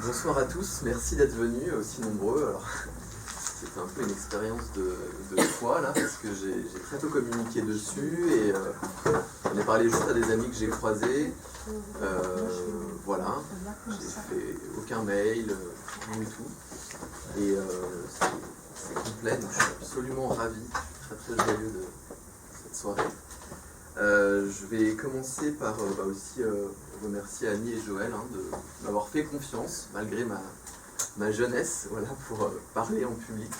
Bonsoir à tous, merci d'être venus aussi nombreux. Alors, c'était un peu une expérience de foi là, parce que j'ai très peu communiqué dessus et j'en ai parlé juste à des amis que j'ai croisés. Voilà, j'ai fait aucun mail, rien du tout. Et c'est complet, donc je suis absolument ravi, très joyeux de cette soirée. Je vais commencer par aussi remercier Annie et Joël de m'avoir fait confiance malgré ma jeunesse, voilà, pour parler en public.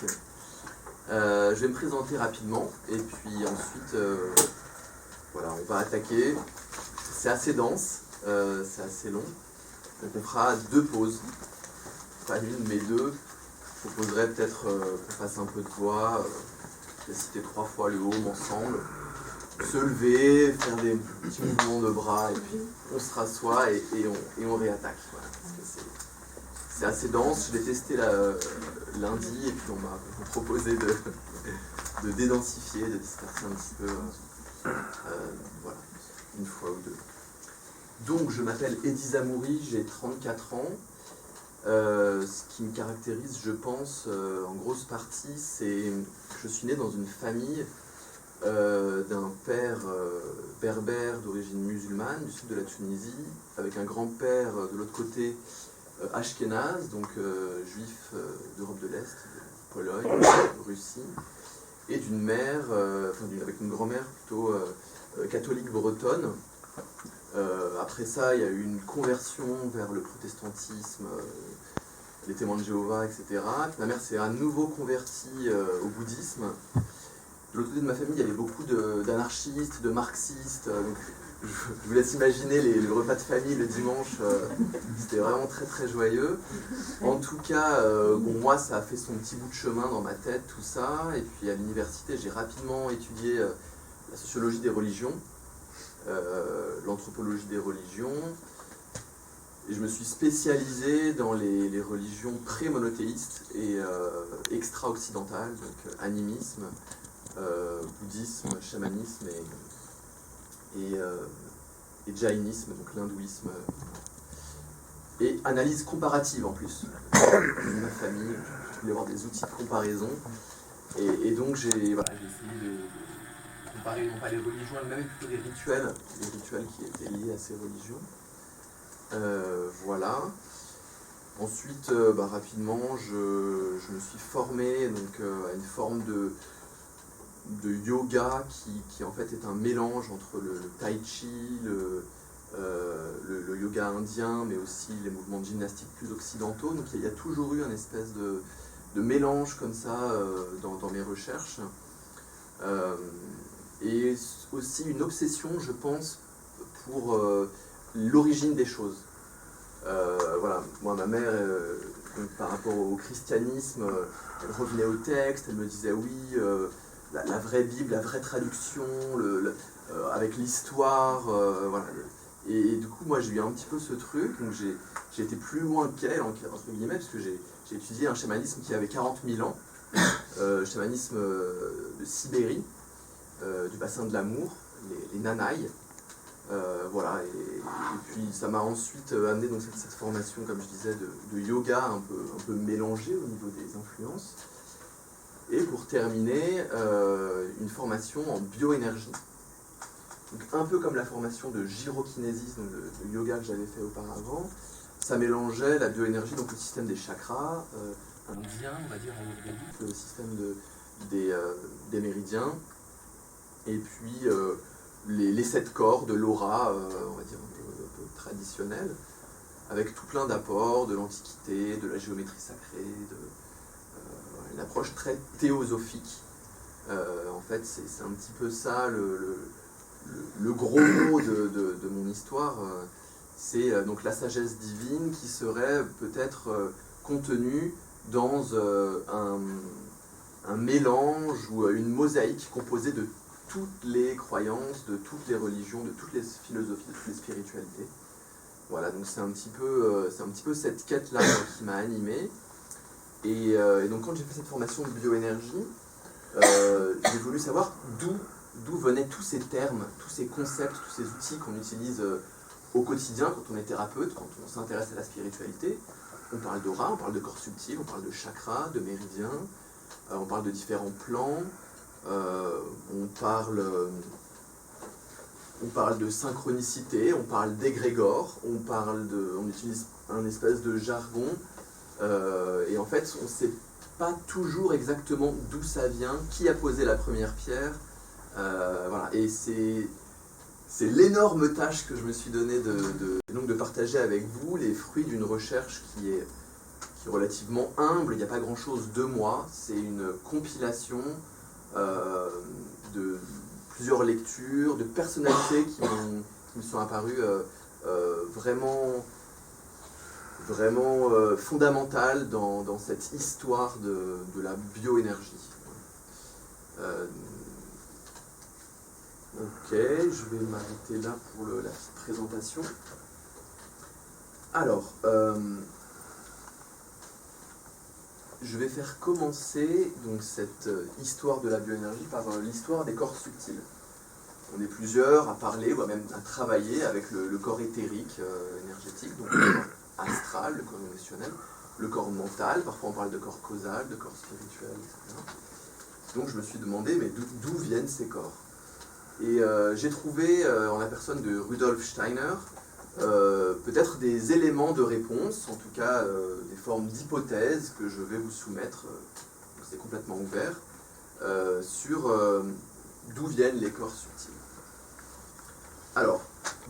Je vais me présenter rapidement et puis ensuite voilà, on va attaquer. C'est assez dense, c'est assez long, donc on fera 2 pauses, pas une mais 2. Je proposerais peut-être qu'on fasse un peu de voix, je vais citer 3 fois le home ensemble. Se lever, faire des petits mouvements de bras, et puis on se rassoit et on réattaque. Voilà, parce que c'est assez dense. Je l'ai testé lundi et puis on m'a proposé de dédensifier, de disperser un petit peu, voilà, une fois ou 2. Donc je m'appelle Eddy Zamouri, j'ai 34 ans. Ce qui me caractérise, je pense, en grosse partie, c'est que je suis né dans une famille d'un père berbère d'origine musulmane du sud de la Tunisie, avec un grand-père de l'autre côté ashkénaze, donc juif d'Europe de l'Est, de Pologne, Russie, et d'une mère, avec une grand-mère plutôt catholique bretonne. Après ça, il y a eu une conversion vers le protestantisme, les témoins de Jéhovah, etc. Ma mère s'est à nouveau convertie au bouddhisme. De l'autre côté de ma famille, il y avait beaucoup d'anarchistes, de marxistes. Donc je vous laisse imaginer le repas de famille le dimanche. C'était vraiment très joyeux. En tout cas, moi, ça a fait son petit bout de chemin dans ma tête, tout ça. Et puis à l'université, j'ai rapidement étudié la sociologie des religions, l'anthropologie des religions. Et je me suis spécialisé dans les religions pré-monothéistes et extra-occidentales, donc animisme, bouddhisme, chamanisme et jaïnisme, donc l'hindouisme, et analyse comparative en plus. Ma famille, je voulais avoir des outils de comparaison, et donc j'ai essayé de comparer non pas les religions elles-mêmes, mais plutôt les rituels qui étaient liés à ces religions. Voilà. Ensuite, rapidement, je me suis formé donc, à une forme de yoga qui en fait est un mélange entre le tai chi, le yoga indien, mais aussi les mouvements de gymnastique plus occidentaux. Donc il y a toujours eu un espèce de mélange comme ça dans mes recherches. Et aussi une obsession, je pense, pour l'origine des choses. Voilà, moi, ma mère, par rapport au christianisme, elle revenait au texte, elle me disait oui, la vraie Bible, la vraie traduction, avec l'histoire, voilà. Et du coup, moi, j'ai eu un petit peu ce truc, donc j'ai été plus loin qu'elle, entre guillemets, parce que j'ai étudié un chamanisme qui avait 40 000 ans, chamanisme de Sibérie, du bassin de l'Amour, les Nanaï. Voilà, et puis ça m'a ensuite amené dans cette formation, comme je disais, de yoga un peu mélangée au niveau des influences. Et pour terminer, une formation en bioénergie. Donc un peu comme la formation de gyrokinésie, donc de yoga que j'avais fait auparavant, ça mélangeait la bioénergie, donc le système des chakras, indien, on va dire en ayurvédique, le système des méridiens, et puis les 7 corps de l'aura, on va dire un peu traditionnelle, avec tout plein d'apports de l'Antiquité, de la géométrie sacrée, une approche très théosophique. En fait, c'est un petit peu ça le gros mot de mon histoire. C'est donc la sagesse divine qui serait peut-être contenue dans un mélange ou une mosaïque composée de toutes les croyances, de toutes les religions, de toutes les philosophies, de toutes les spiritualités. Voilà, donc c'est un petit peu cette quête-là qui m'a animé. Et donc quand j'ai fait cette formation de bioénergie, j'ai voulu savoir d'où venaient tous ces termes, tous ces concepts, tous ces outils qu'on utilise au quotidien quand on est thérapeute, quand on s'intéresse à la spiritualité. On parle d'aura, on parle de corps subtil, on parle de chakra, de méridien, on parle de différents plans, on parle de synchronicité, on parle d'égrégore, on utilise un espèce de jargon, et en fait on ne sait pas toujours exactement d'où ça vient, qui a posé la première pierre, voilà. Et c'est l'énorme tâche que je me suis donnée de partager avec vous les fruits d'une recherche qui est relativement humble. Il n'y a pas grand-chose de moi, c'est une compilation de plusieurs lectures, de personnalités qui me sont apparues vraiment fondamentales dans cette histoire de la bioénergie. Ok, je vais m'arrêter là pour la petite présentation. Alors, je vais faire commencer donc, cette histoire de la bioénergie par l'histoire des corps subtils. On est plusieurs à parler, ou même à travailler avec le corps éthérique énergétique, donc le corps astral, le corps émotionnel, le corps mental, parfois on parle de corps causal, de corps spirituel, etc. Donc je me suis demandé, mais d'où viennent ces corps ? Et j'ai trouvé, en la personne de Rudolf Steiner, peut-être des éléments de réponse, en tout cas des formes d'hypothèses que je vais vous soumettre, c'est complètement ouvert, sur d'où viennent les corps subtils. Alors,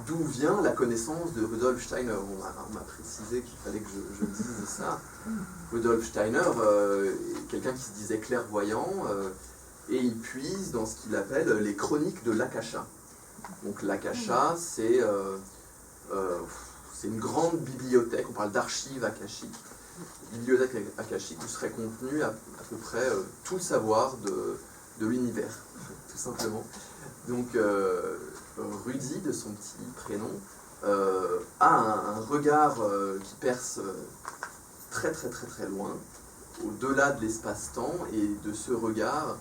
d'où vient la connaissance de Rudolf Steiner ? On m'a précisé qu'il fallait que je dise ça. Rudolf Steiner est quelqu'un qui se disait clairvoyant, et il puise dans ce qu'il appelle les chroniques de l'Akasha. Donc l'Akasha, c'est une grande bibliothèque, on parle d'archives akashiques, bibliothèque akashique où serait contenu à peu près tout le savoir de l'univers, tout simplement. Donc Rudy, de son petit prénom, a un regard qui perce très très très très loin, au-delà de l'espace-temps, et de ce regard,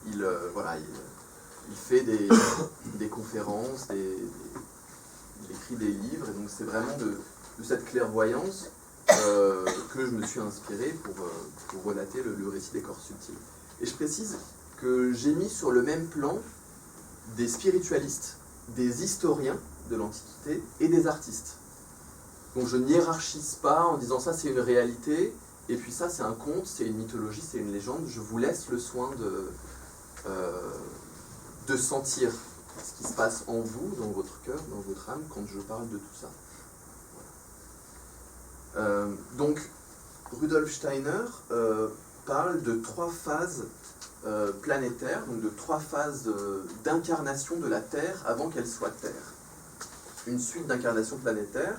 il fait des conférences, il écrit des livres, et donc c'est vraiment de cette clairvoyance que je me suis inspiré pour relater le récit des corps subtils. Et je précise que j'ai mis sur le même plan des spiritualistes, des historiens de l'Antiquité et des artistes. Donc je n'hiérarchise pas en disant ça c'est une réalité, et puis ça c'est un conte, c'est une mythologie, c'est une légende. Je vous laisse le soin de sentir ce qui se passe en vous, dans votre cœur, dans votre âme, quand je parle de tout ça. Voilà. Donc, Rudolf Steiner parle de 3 phases planétaires, donc de 3 phases d'incarnation de la Terre avant qu'elle soit Terre. Une suite d'incarnations planétaires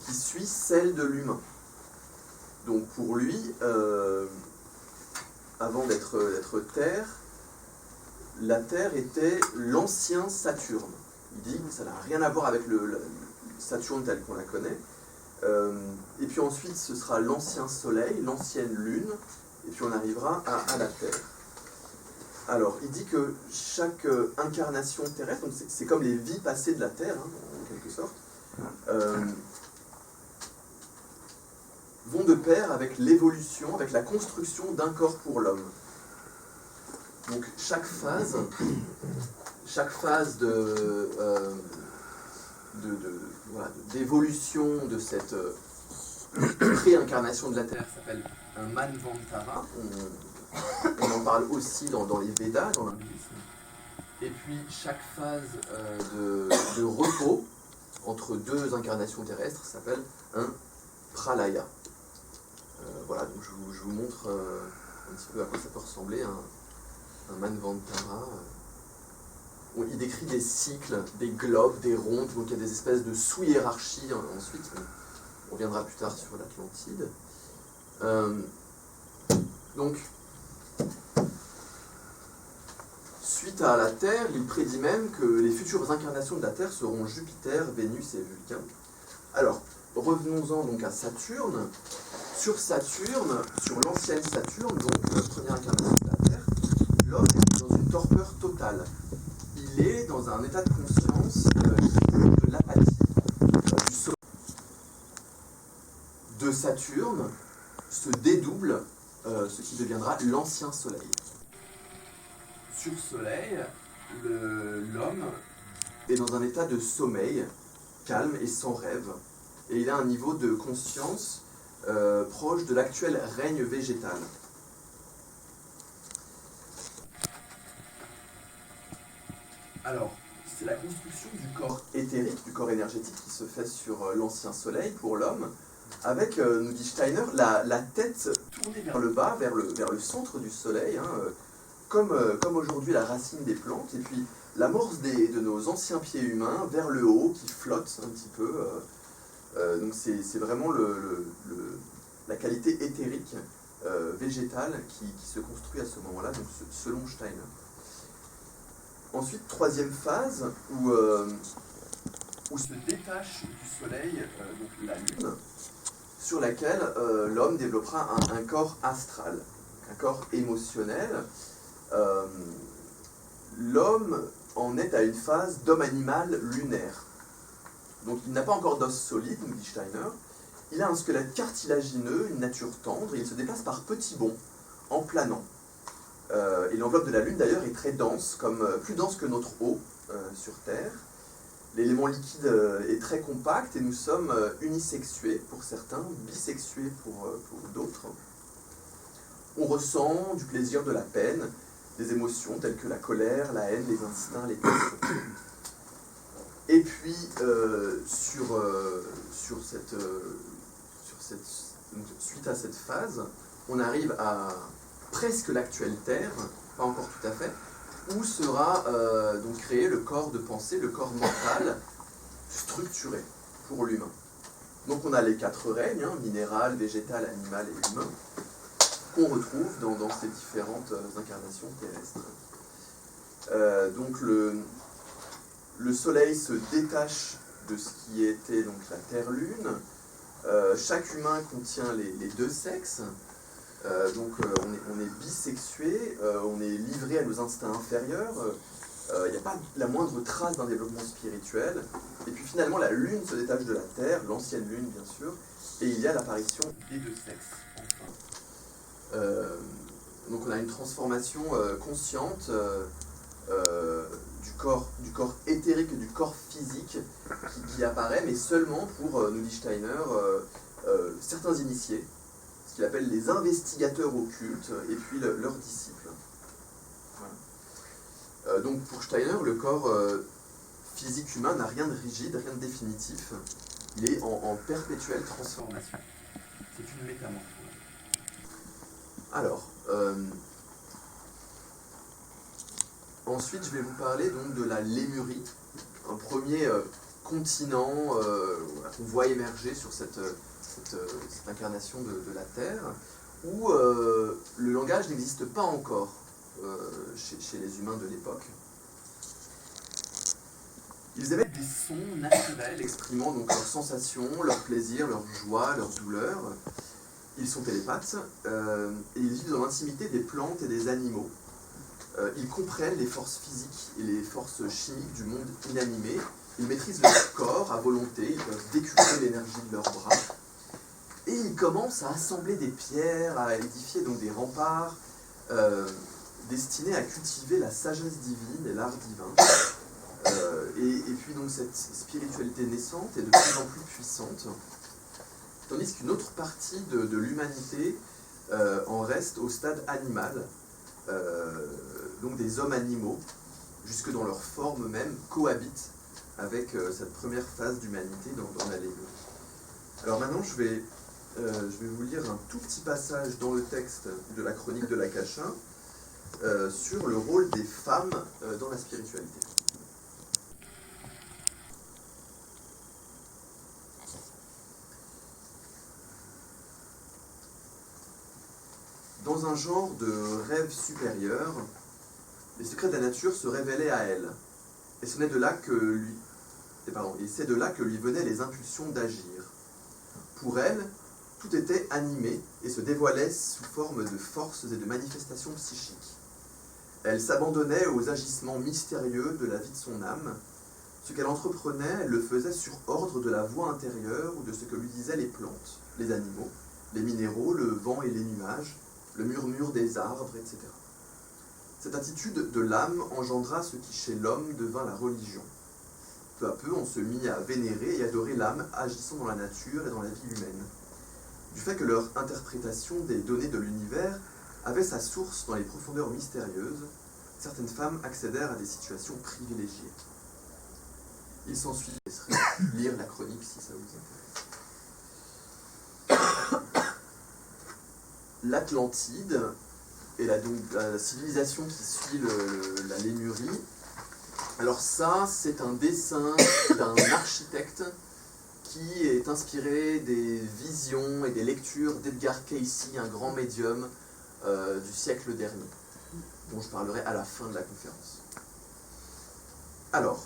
qui suit celle de l'humain. Donc pour lui, avant d'être Terre, la Terre était l'ancien Saturne. Il dit que ça n'a rien à voir avec le Saturne tel qu'on la connaît. Et puis ensuite, ce sera l'ancien Soleil, l'ancienne Lune, et puis on arrivera à la Terre. Alors, il dit que chaque incarnation terrestre, donc c'est comme les vies passées de la Terre, hein, en quelque sorte, vont de pair avec l'évolution, avec la construction d'un corps pour l'homme. Donc chaque phase d'évolution de cette réincarnation de la Terre s'appelle un Manvantara. On en parle aussi dans les Védas, dans l'hindouisme. Et puis chaque phase de repos entre 2 incarnations terrestres s'appelle un Pralaya. Voilà, donc je vous montre un petit peu à quoi ça peut ressembler, un Manvantara. Il décrit des cycles, des globes, des rondes, donc il y a des espèces de sous-hiérarchies. Ensuite, on reviendra plus tard sur l'Atlantide. Donc, suite à la Terre, il prédit même que les futures incarnations de la Terre seront Jupiter, Vénus et Vulcain. Alors, revenons-en donc à Saturne. Sur Saturne, sur l'ancienne Saturne, donc la première incarnation de la Terre, l'homme est dans une torpeur totale. Il est dans un état de conscience de l'apathie, du sommeil. De Saturne se dédouble, ce qui deviendra l'ancien Soleil. Sur Soleil, l'homme est dans un état de sommeil, calme et sans rêve, et il a un niveau de conscience proche de l'actuel règne végétal. Alors, c'est la construction du corps éthérique, du corps énergétique qui se fait sur l'ancien Soleil pour l'homme, avec, nous dit Steiner, la tête tournée vers le bas, vers le centre du Soleil, hein, comme aujourd'hui la racine des plantes, et puis l'amorce de nos anciens pieds humains vers le haut, qui flotte un petit peu. Donc c'est vraiment la qualité éthérique, végétale, qui se construit à ce moment-là, donc selon Steiner. Ensuite, troisième phase, où se détache du Soleil donc la Lune, sur laquelle l'homme développera un corps astral, un corps émotionnel. L'homme en est à une phase d'homme animal lunaire. Donc il n'a pas encore d'os solide, nous dit Steiner. Il a un squelette cartilagineux, une nature tendre, et il se déplace par petits bonds, en planant. Et l'enveloppe de la Lune d'ailleurs est très dense, plus dense que notre eau sur Terre. L'élément liquide est très compact et nous sommes unisexués pour certains, bisexués pour d'autres. On ressent du plaisir, de la peine, des émotions telles que la colère, la haine, les instincts, les passions. Et puis suite à cette phase, on arrive à presque l'actuelle Terre, pas encore tout à fait, où sera donc créé le corps de pensée, le corps mental structuré pour l'humain. Donc on a les 4 règnes, hein, minéral, végétal, animal et humain, qu'on retrouve dans ces différentes incarnations terrestres. Donc le Soleil se détache de ce qui était donc la Terre-Lune. Chaque humain contient les 2 sexes. Donc on est bisexué, on est livré à nos instincts inférieurs, il n'y a pas la moindre trace d'un développement spirituel, et puis finalement la Lune se détache de la Terre, l'ancienne Lune bien sûr, et il y a l'apparition des 2 sexes, enfin. Donc on a une transformation consciente du corps éthérique et du corps physique qui apparaît, mais seulement pour, nous dit Steiner, certains initiés, qu'il appelle les investigateurs occultes, et puis leurs disciples. Voilà. Donc pour Steiner, le corps physique humain n'a rien de rigide, rien de définitif. Il est en perpétuelle transformation. C'est une métamorphose. Alors, ensuite je vais vous parler donc de la Lémurie, un premier continent qu'on voit émerger sur cette incarnation de la Terre, où le langage n'existe pas encore chez les humains de l'époque. Ils émettent des sons naturels exprimant donc leurs sensations, leurs plaisirs, leurs joies, leurs douleurs. Ils sont télépathes et ils vivent dans l'intimité des plantes et des animaux. Ils comprennent les forces physiques et les forces chimiques du monde inanimé. Ils maîtrisent leur corps à volonté, ils peuvent décupler l'énergie de leurs bras. Et ils commencent à assembler des pierres, à édifier donc des remparts destinés à cultiver la sagesse divine et l'art divin. Et puis donc cette spiritualité naissante est de plus en plus puissante, tandis qu'une autre partie de l'humanité en reste au stade animal, donc des hommes animaux, jusque dans leur forme même, cohabitent avec cette première phase d'humanité dans la Lémurie. Alors maintenant je vais vous lire un tout petit passage dans le texte de la chronique de l'Akasha sur le rôle des femmes dans la spiritualité. Dans un genre de rêve supérieur, les secrets de la nature se révélaient à elle, et c'est de là que lui venaient les impulsions d'agir. Pour elle, tout était animé et se dévoilait sous forme de forces et de manifestations psychiques. Elle s'abandonnait aux agissements mystérieux de la vie de son âme, Ce qu'elle entreprenait, elle le faisait sur ordre de la voix intérieure ou de ce que lui disaient les plantes, les animaux, les minéraux, le vent et les nuages, le murmure des arbres, etc. Cette attitude de l'âme engendra ce qui chez l'homme devint la religion. Peu à peu, on se mit à vénérer et adorer l'âme agissant dans la nature et dans la vie humaine. Du fait que leur interprétation des données de l'univers avait sa source dans les profondeurs mystérieuses, certaines femmes accédèrent à des situations privilégiées. Il s'ensuit, je laisserai lire la chronique si ça vous intéresse. L'Atlantide et la civilisation qui suit la Lémurie. Alors ça, c'est un dessin d'un architecte qui est inspiré des visions et des lectures d'Edgar Cayce, un grand médium du siècle dernier, dont je parlerai à la fin de la conférence. Alors,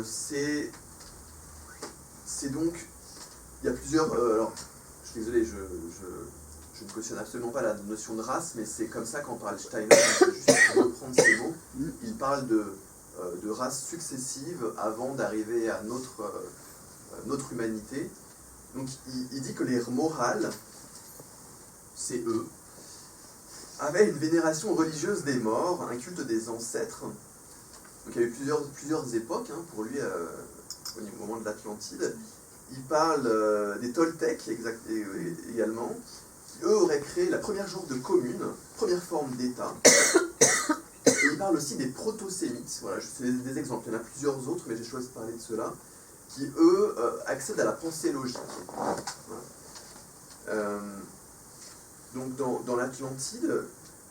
c'est donc, il y a plusieurs, alors, je suis désolé, je ne cautionne absolument pas la notion de race, mais c'est comme ça qu'en parle Steiner, juste pour reprendre ces mots, il parle de races successives avant d'arriver à notre humanité. Donc il dit que les morales, c'est eux, avaient une vénération religieuse des morts, un culte des ancêtres. Donc il y a eu plusieurs époques pour lui au moment de l'Atlantide. Il parle des Toltecs également, qui eux auraient créé la première genre de commune, première forme d'État. Et il parle aussi des proto-sémites, voilà, c'est des exemples, il y en a plusieurs autres, mais j'ai choisi de parler de ceux-là, qui eux accèdent à la pensée logique. Voilà. Donc dans l'Atlantide,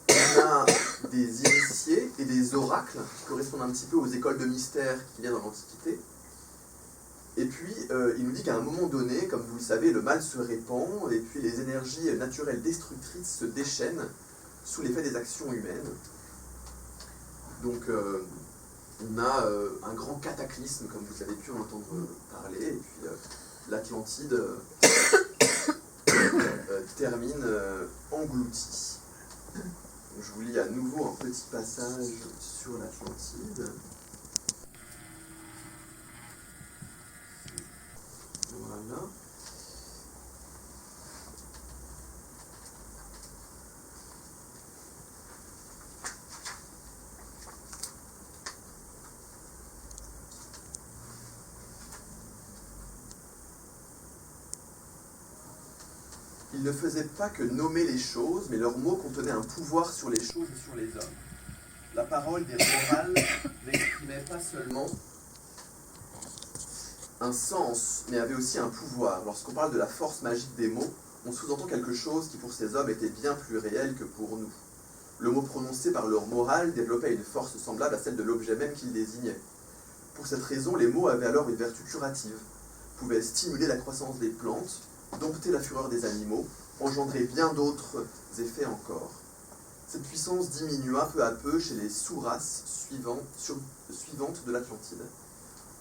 on a des initiés et des oracles qui correspondent un petit peu aux écoles de mystère qu'il y a dans l'Antiquité. Et puis, il nous dit qu'à un moment donné, comme vous le savez, le mal se répand, et puis les énergies naturelles destructrices se déchaînent sous l'effet des actions humaines. Donc, on a un grand cataclysme, comme vous avez pu en entendre parler, et puis l'Atlantide termine engloutie. Donc, je vous lis à nouveau un petit passage sur l'Atlantide. Voilà. Ils ne faisaient pas que nommer les choses, mais leurs mots contenaient un pouvoir sur les choses et sur les hommes. La parole des morales n'exprimait pas seulement un sens, mais avait aussi un pouvoir. Lorsqu'on parle de la force magique des mots, on sous-entend quelque chose qui pour ces hommes était bien plus réel que pour nous. Le mot prononcé par leur morale développait une force semblable à celle de l'objet même qu'ils désignaient. Pour cette raison, les mots avaient alors une vertu curative, pouvaient stimuler la croissance des plantes, dompter la fureur des animaux, engendrer bien d'autres effets encore. Cette puissance diminua peu à peu chez les sous-races suivantes de l'Atlantide.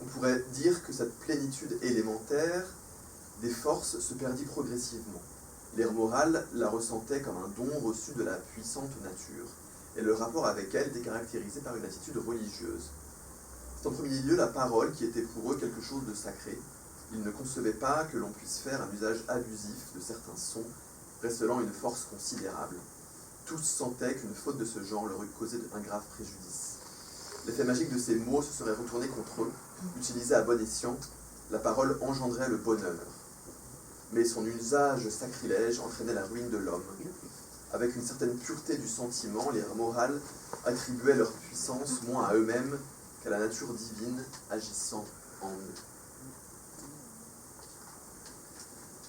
On pourrait dire que cette plénitude élémentaire des forces se perdit progressivement. L'ère morale la ressentait comme un don reçu de la puissante nature, et le rapport avec elle était caractérisé par une attitude religieuse. C'est en premier lieu la parole qui était pour eux quelque chose de sacré. Ils ne concevaient pas que l'on puisse faire un usage abusif de certains sons, recelant une force considérable. Tous sentaient qu'une faute de ce genre leur eût causé un grave préjudice. L'effet magique de ces mots se serait retourné contre eux. Utilisé à bon escient, la parole engendrait le bonheur. Mais son usage sacrilège entraînait la ruine de l'homme. Avec une certaine pureté du sentiment, les morales attribuaient leur puissance moins à eux-mêmes qu'à la nature divine agissant en eux.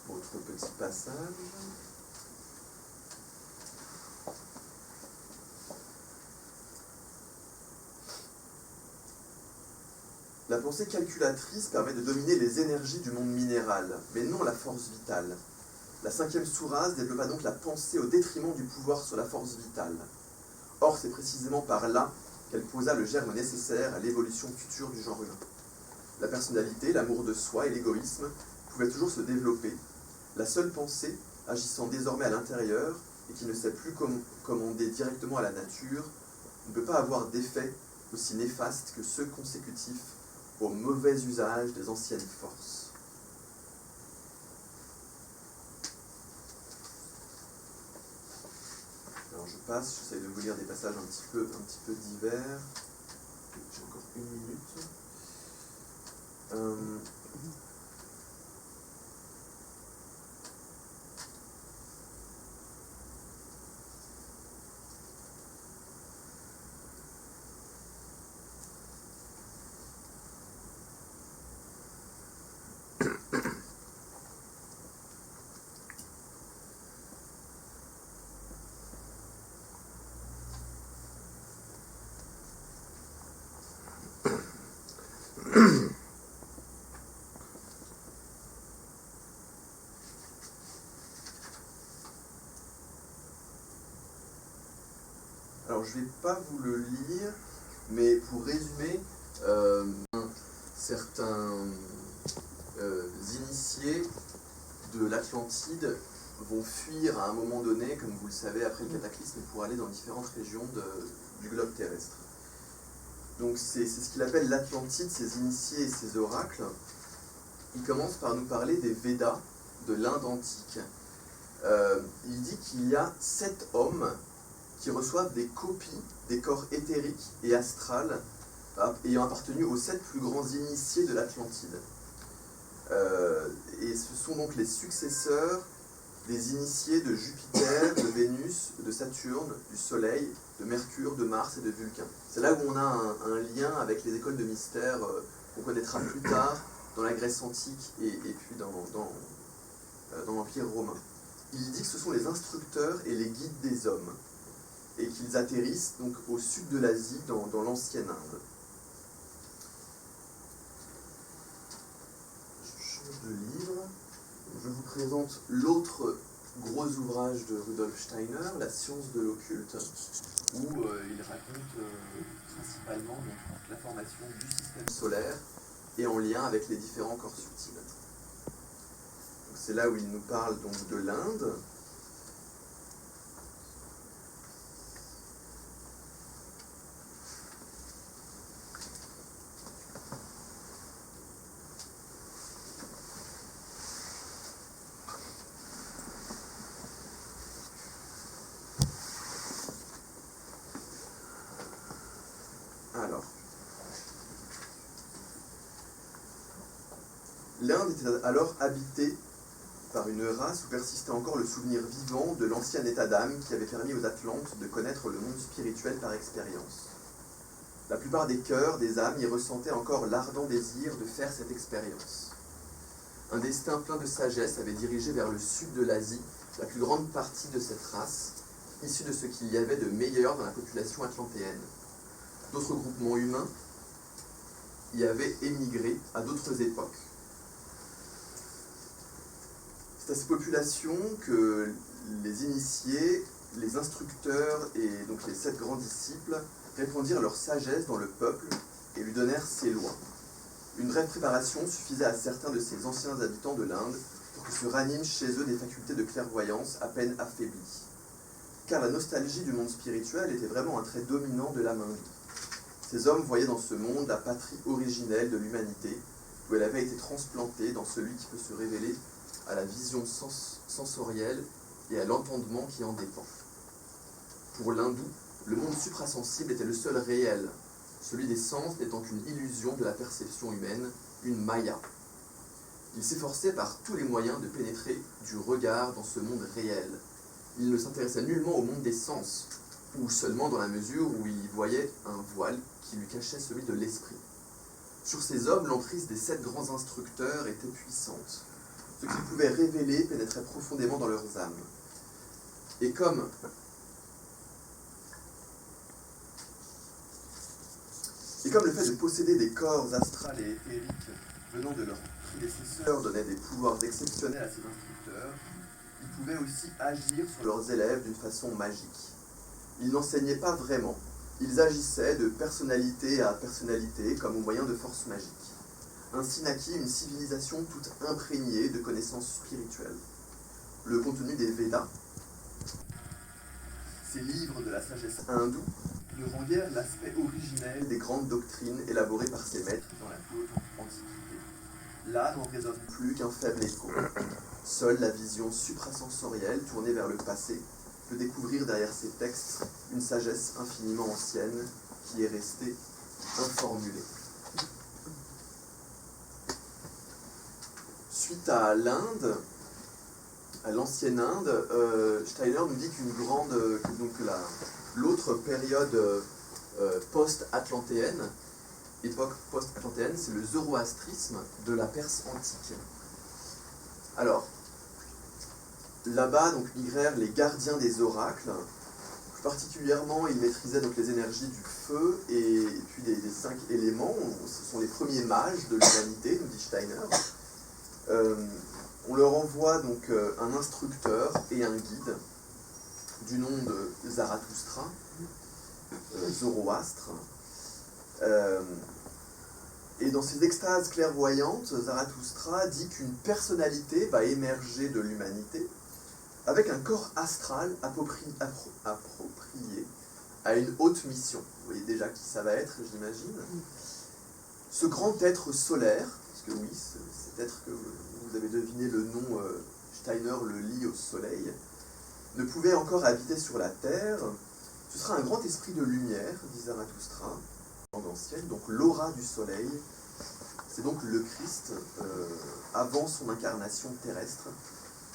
Autre petit passage. La pensée calculatrice permet de dominer les énergies du monde minéral, mais non la force vitale. La cinquième sous-race développa donc la pensée au détriment du pouvoir sur la force vitale. Or, c'est précisément par là qu'elle posa le germe nécessaire à l'évolution future du genre humain. La personnalité, l'amour de soi et l'égoïsme pouvaient toujours se développer. La seule pensée, agissant désormais à l'intérieur et qui ne sait plus commander directement à la nature, ne peut pas avoir d'effet aussi néfaste que ceux consécutifs au mauvais usage des anciennes forces. Alors je passe, j'essaie de vous lire des passages un petit peu divers. J'ai encore une minute. Alors je ne vais pas vous le lire, mais pour résumer, certains initiés de l'Atlantide vont fuir à un moment donné, comme vous le savez, après le cataclysme, pour aller dans différentes régions du globe terrestre. Donc c'est ce qu'il appelle l'Atlantide, ses initiés et ses oracles. Il commence par nous parler des Védas de l'Inde antique. Il dit qu'il y a 7 hommes qui reçoivent des copies des corps éthériques et astrales ayant appartenu aux 7 plus grands initiés de l'Atlantide. Et ce sont donc les successeurs des initiés de Jupiter, de Vénus, de Saturne, du Soleil, de Mercure, de Mars et de Vulcain. C'est là où on a un lien avec les écoles de mystère qu'on connaîtra plus tard dans la Grèce antique et puis dans l'Empire romain. Il dit que ce sont les instructeurs et les guides des hommes, et qu'ils atterrissent donc au sud de l'Asie, dans l'ancienne Inde. Je change de livre. Je vous présente l'autre gros ouvrage de Rudolf Steiner, La science de l'occulte, où il raconte principalement donc, la formation du système solaire et en lien avec les différents corps subtils. C'est là où il nous parle donc de l'Inde. L'Inde était alors habitée par une race où persistait encore le souvenir vivant de l'ancien état d'âme qui avait permis aux Atlantes de connaître le monde spirituel par expérience. La plupart des cœurs, des âmes, y ressentaient encore l'ardent désir de faire cette expérience. Un destin plein de sagesse avait dirigé vers le sud de l'Asie la plus grande partie de cette race, issue de ce qu'il y avait de meilleur dans la population atlantéenne. D'autres groupements humains y avaient émigré à d'autres époques. C'est à ces populations que les initiés, les instructeurs et donc les 7 grands disciples répandirent leur sagesse dans le peuple et lui donnèrent ses lois. Une brève préparation suffisait à certains de ces anciens habitants de l'Inde pour que se raniment chez eux des facultés de clairvoyance à peine affaiblies. Car la nostalgie du monde spirituel était vraiment un trait dominant de l'âme hindoue. Ces hommes voyaient dans ce monde la patrie originelle de l'humanité, où elle avait été transplantée dans celui qui peut se révéler à la vision sensorielle et à l'entendement qui en dépend. Pour l'hindou, le monde suprasensible était le seul réel, celui des sens n'étant qu'une illusion de la perception humaine, une maya. Il s'efforçait par tous les moyens de pénétrer du regard dans ce monde réel. Il ne s'intéressait nullement au monde des sens, ou seulement dans la mesure où il voyait un voile qui lui cachait celui de l'esprit. Sur ces hommes, l'emprise des 7 grands instructeurs était puissante. Ce qu'ils pouvaient révéler pénétrait profondément dans leurs âmes. Et comme le fait de posséder des corps astrales et éthériques venant de leurs prédécesseurs donnait des pouvoirs exceptionnels à ces instructeurs, ils pouvaient aussi agir sur leurs élèves d'une façon magique. Ils n'enseignaient pas vraiment, ils agissaient de personnalité à personnalité comme au moyen de forces magiques. Ainsi naquit une civilisation toute imprégnée de connaissances spirituelles. Le contenu des Védas, ces livres de la sagesse hindoue, ne rend guère l'aspect originel des grandes doctrines élaborées par ses maîtres dans la plus haute antiquité. Là n'en résonne plus qu'un faible écho. Seule la vision suprasensorielle, tournée vers le passé, peut découvrir derrière ces textes une sagesse infiniment ancienne qui est restée informulée. Suite à l'Inde, à l'ancienne Inde, Steiner nous dit l'autre période post-atlantéenne, époque post-atlantéenne, c'est le zoroastrisme de la Perse antique. Alors, là-bas, migrèrent les gardiens des oracles. Plus particulièrement, ils maîtrisaient les énergies du feu et puis des 5 éléments. Ce sont les premiers mages de l'humanité, nous dit Steiner. On leur envoie un instructeur et un guide du nom de Zarathustra, Zoroastre. Et dans ses extases clairvoyantes, Zarathustra dit qu'une personnalité va émerger de l'humanité avec un corps astral approprié à une haute mission. Vous voyez déjà qui ça va être, j'imagine. Ce grand être solaire, parce que oui, cet être que vous avez deviné le nom, Steiner le lie au soleil, ne pouvait encore habiter sur la terre. Ce sera un grand esprit de lumière, dit Zarathustra, ancienne, donc l'aura du soleil. C'est donc le Christ avant son incarnation terrestre,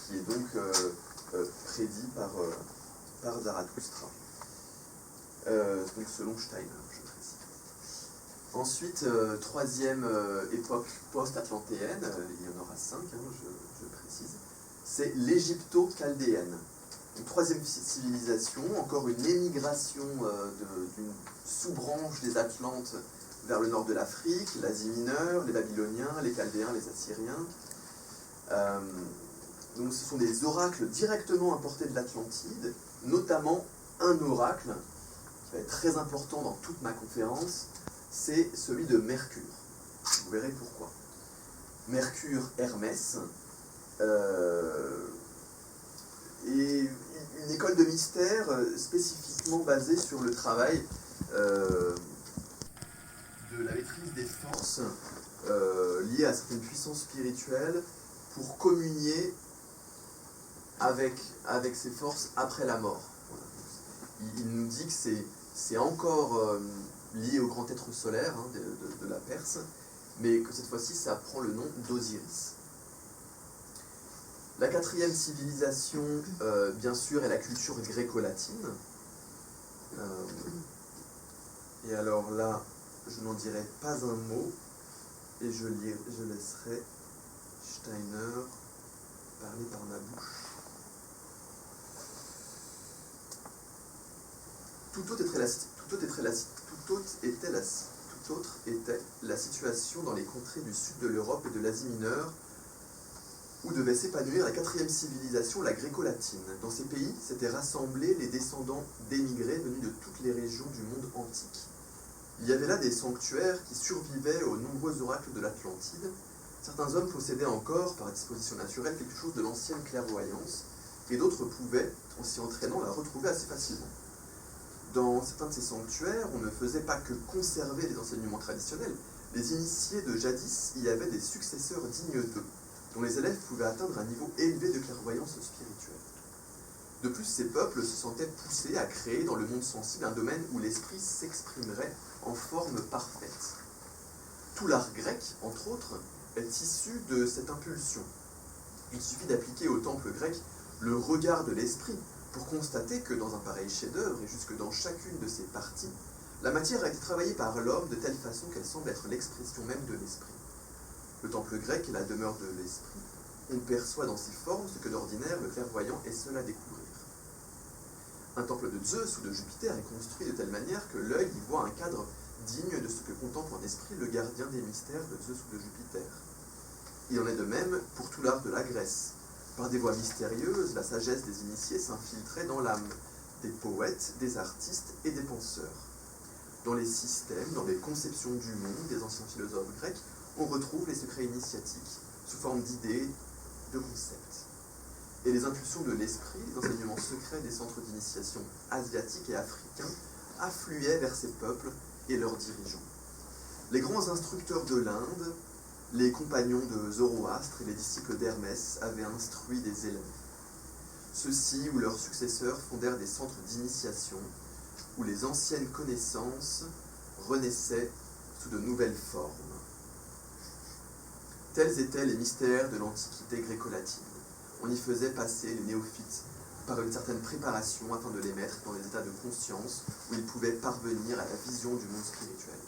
qui est donc prédit par Zarathustra. Donc selon Steiner, je précise. Ensuite, troisième époque post-atlantéenne, il y en aura 5, je précise, c'est l'égypto-chaldéenne. Une troisième civilisation, encore une émigration d'une sous-branche des Atlantes vers le nord de l'Afrique, l'Asie mineure, les Babyloniens, les Chaldéens, les Assyriens. Donc ce sont des oracles directement importés de l'Atlantide, notamment un oracle qui va être très important dans toute ma conférence, c'est celui de Mercure. Vous verrez pourquoi. Mercure Hermès et une école de mystère spécifiquement basée sur le travail de la maîtrise des forces liées à certaines puissances spirituelles pour communier avec ces forces après la mort. Voilà. Il nous dit que c'est encore lié au grand être solaire de la Perse, mais que cette fois-ci ça prend le nom d'Osiris. La quatrième civilisation, bien sûr, est la culture gréco-latine. Et alors là, je n'en dirai pas un mot, et je laisserai Steiner parler par ma bouche. Tout autre était la situation dans les contrées du sud de l'Europe et de l'Asie mineure, où devait s'épanouir la quatrième civilisation, la gréco-latine. Dans ces pays s'étaient rassemblés les descendants d'émigrés venus de toutes les régions du monde antique. Il y avait là des sanctuaires qui survivaient aux nombreux oracles de l'Atlantide. Certains hommes possédaient encore, par disposition naturelle, quelque chose de l'ancienne clairvoyance, et d'autres pouvaient, en s'y entraînant, la retrouver assez facilement. Dans certains de ces sanctuaires, on ne faisait pas que conserver les enseignements traditionnels. Les initiés de jadis y avaient des successeurs dignes d'eux, dont les élèves pouvaient atteindre un niveau élevé de clairvoyance spirituelle. De plus, ces peuples se sentaient poussés à créer dans le monde sensible un domaine où l'esprit s'exprimerait en forme parfaite. Tout l'art grec, entre autres, est issu de cette impulsion. Il suffit d'appliquer au temple grec le regard de l'esprit pour constater que dans un pareil chef-d'œuvre, et jusque dans chacune de ses parties, la matière a été travaillée par l'homme de telle façon qu'elle semble être l'expression même de l'esprit. Le temple grec est la demeure de l'esprit. On perçoit dans ses formes ce que d'ordinaire le clairvoyant est seul à découvrir. Un temple de Zeus ou de Jupiter est construit de telle manière que l'œil y voit un cadre digne de ce que contemple en esprit le gardien des mystères de Zeus ou de Jupiter. Il en est de même pour tout l'art de la Grèce. Par des voies mystérieuses, la sagesse des initiés s'infiltrait dans l'âme des poètes, des artistes et des penseurs. Dans les systèmes, dans les conceptions du monde des anciens philosophes grecs, on retrouve les secrets initiatiques sous forme d'idées, de concepts. Et les impulsions de l'esprit, les enseignements secrets des centres d'initiation asiatiques et africains affluaient vers ces peuples et leurs dirigeants. Les grands instructeurs de l'Inde, les compagnons de Zoroastre et les disciples d'Hermès avaient instruit des élèves. Ceux-ci ou leurs successeurs fondèrent des centres d'initiation où les anciennes connaissances renaissaient sous de nouvelles formes. Tels étaient les mystères de l'Antiquité gréco-latine. On y faisait passer les néophytes par une certaine préparation afin de les mettre dans des états de conscience où ils pouvaient parvenir à la vision du monde spirituel.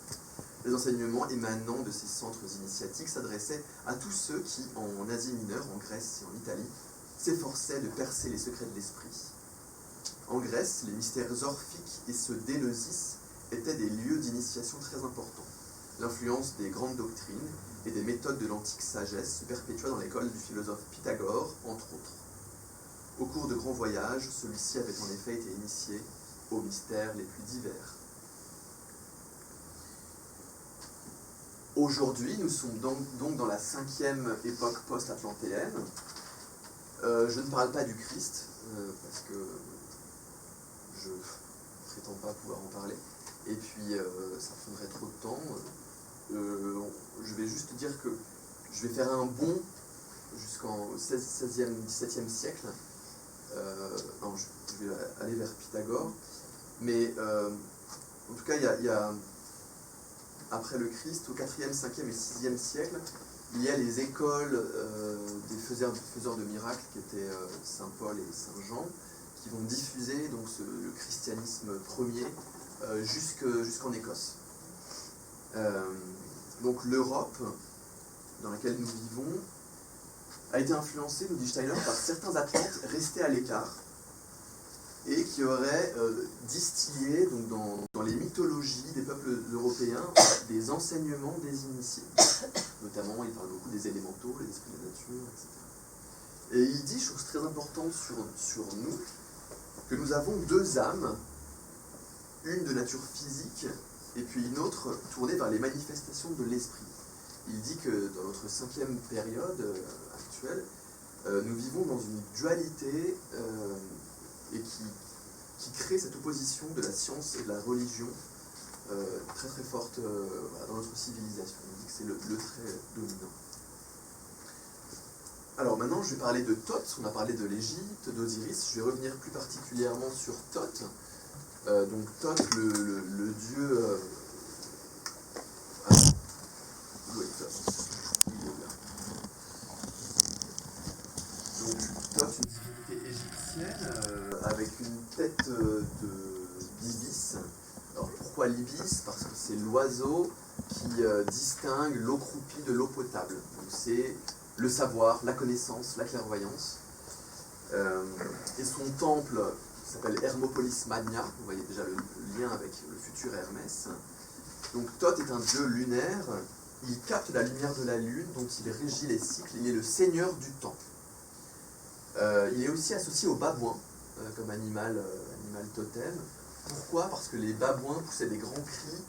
Les enseignements émanant de ces centres initiatiques s'adressaient à tous ceux qui, en Asie mineure, en Grèce et en Italie, s'efforçaient de percer les secrets de l'esprit. En Grèce, les mystères orphiques et ceux d'Éleusis étaient des lieux d'initiation très importants. L'influence des grandes doctrines et des méthodes de l'antique sagesse se perpétua dans l'école du philosophe Pythagore, entre autres. Au cours de grands voyages, celui-ci avait en effet été initié aux mystères les plus divers. Aujourd'hui, nous sommes donc dans la 5e époque post-atlantéenne. Je ne parle pas du Christ, parce que je ne prétends pas pouvoir en parler. Et puis, ça prendrait trop de temps. Je vais juste dire que je vais faire un bond jusqu'en 16e, 17e siècle. Non, je vais aller vers Pythagore. Mais en tout cas, il y a après le Christ, au 4e, 5e et 6e siècle, il y a les écoles des faiseurs de miracles qui étaient Saint Paul et Saint Jean, qui vont diffuser donc le christianisme premier jusqu'en Écosse. Donc l'Europe dans laquelle nous vivons a été influencée, nous dit Steiner, par certains Atlantes restés à l'écart et qui auraient distillé donc, dans les mythologies des peuples européens des enseignements des initiés. Notamment, il parle beaucoup des élémentaux, les esprits de la nature, etc. Et il dit, chose très importante sur nous, que nous avons deux âmes, une de nature physique et puis une autre tournée vers les manifestations de l'esprit. Il dit que dans notre 5e période actuelle, nous vivons dans une dualité et qui crée cette opposition de la science et de la religion très très forte dans notre civilisation. Il dit que c'est le trait dominant. Alors maintenant, je vais parler de Thoth. On a parlé de l'Égypte, d'Osiris. Je vais revenir plus particulièrement sur Thoth. Donc Thoth, le dieu... où est Thoth ? Il est là. Donc Thoth, une divinité égyptienne avec une tête d'ibis. Alors pourquoi l'ibis ? Parce que c'est l'oiseau qui distingue l'eau croupie de l'eau potable. Donc c'est le savoir, la connaissance, la clairvoyance. Et son temple s'appelle Hermopolis Magna. Vous voyez déjà le lien avec le futur Hermès. Donc Thoth est un dieu lunaire. Il capte la lumière de la lune dont il régit les cycles. Il est le seigneur du temps. Il est aussi associé au babouin comme animal totem. Pourquoi ? Parce que les babouins poussaient des grands cris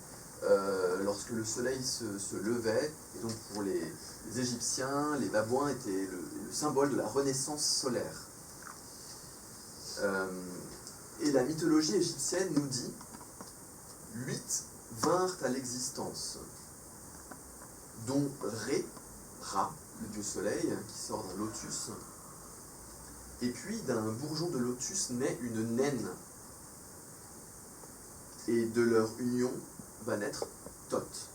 lorsque le soleil se levait. Et donc pour les Égyptiens, les babouins étaient le symbole de la renaissance solaire. Et la mythologie égyptienne nous dit 8 vinrent à l'existence, dont Ra, le dieu soleil, qui sort d'un lotus. Et puis d'un bourgeon de lotus naît une naine. Et de leur union va naître Thoth,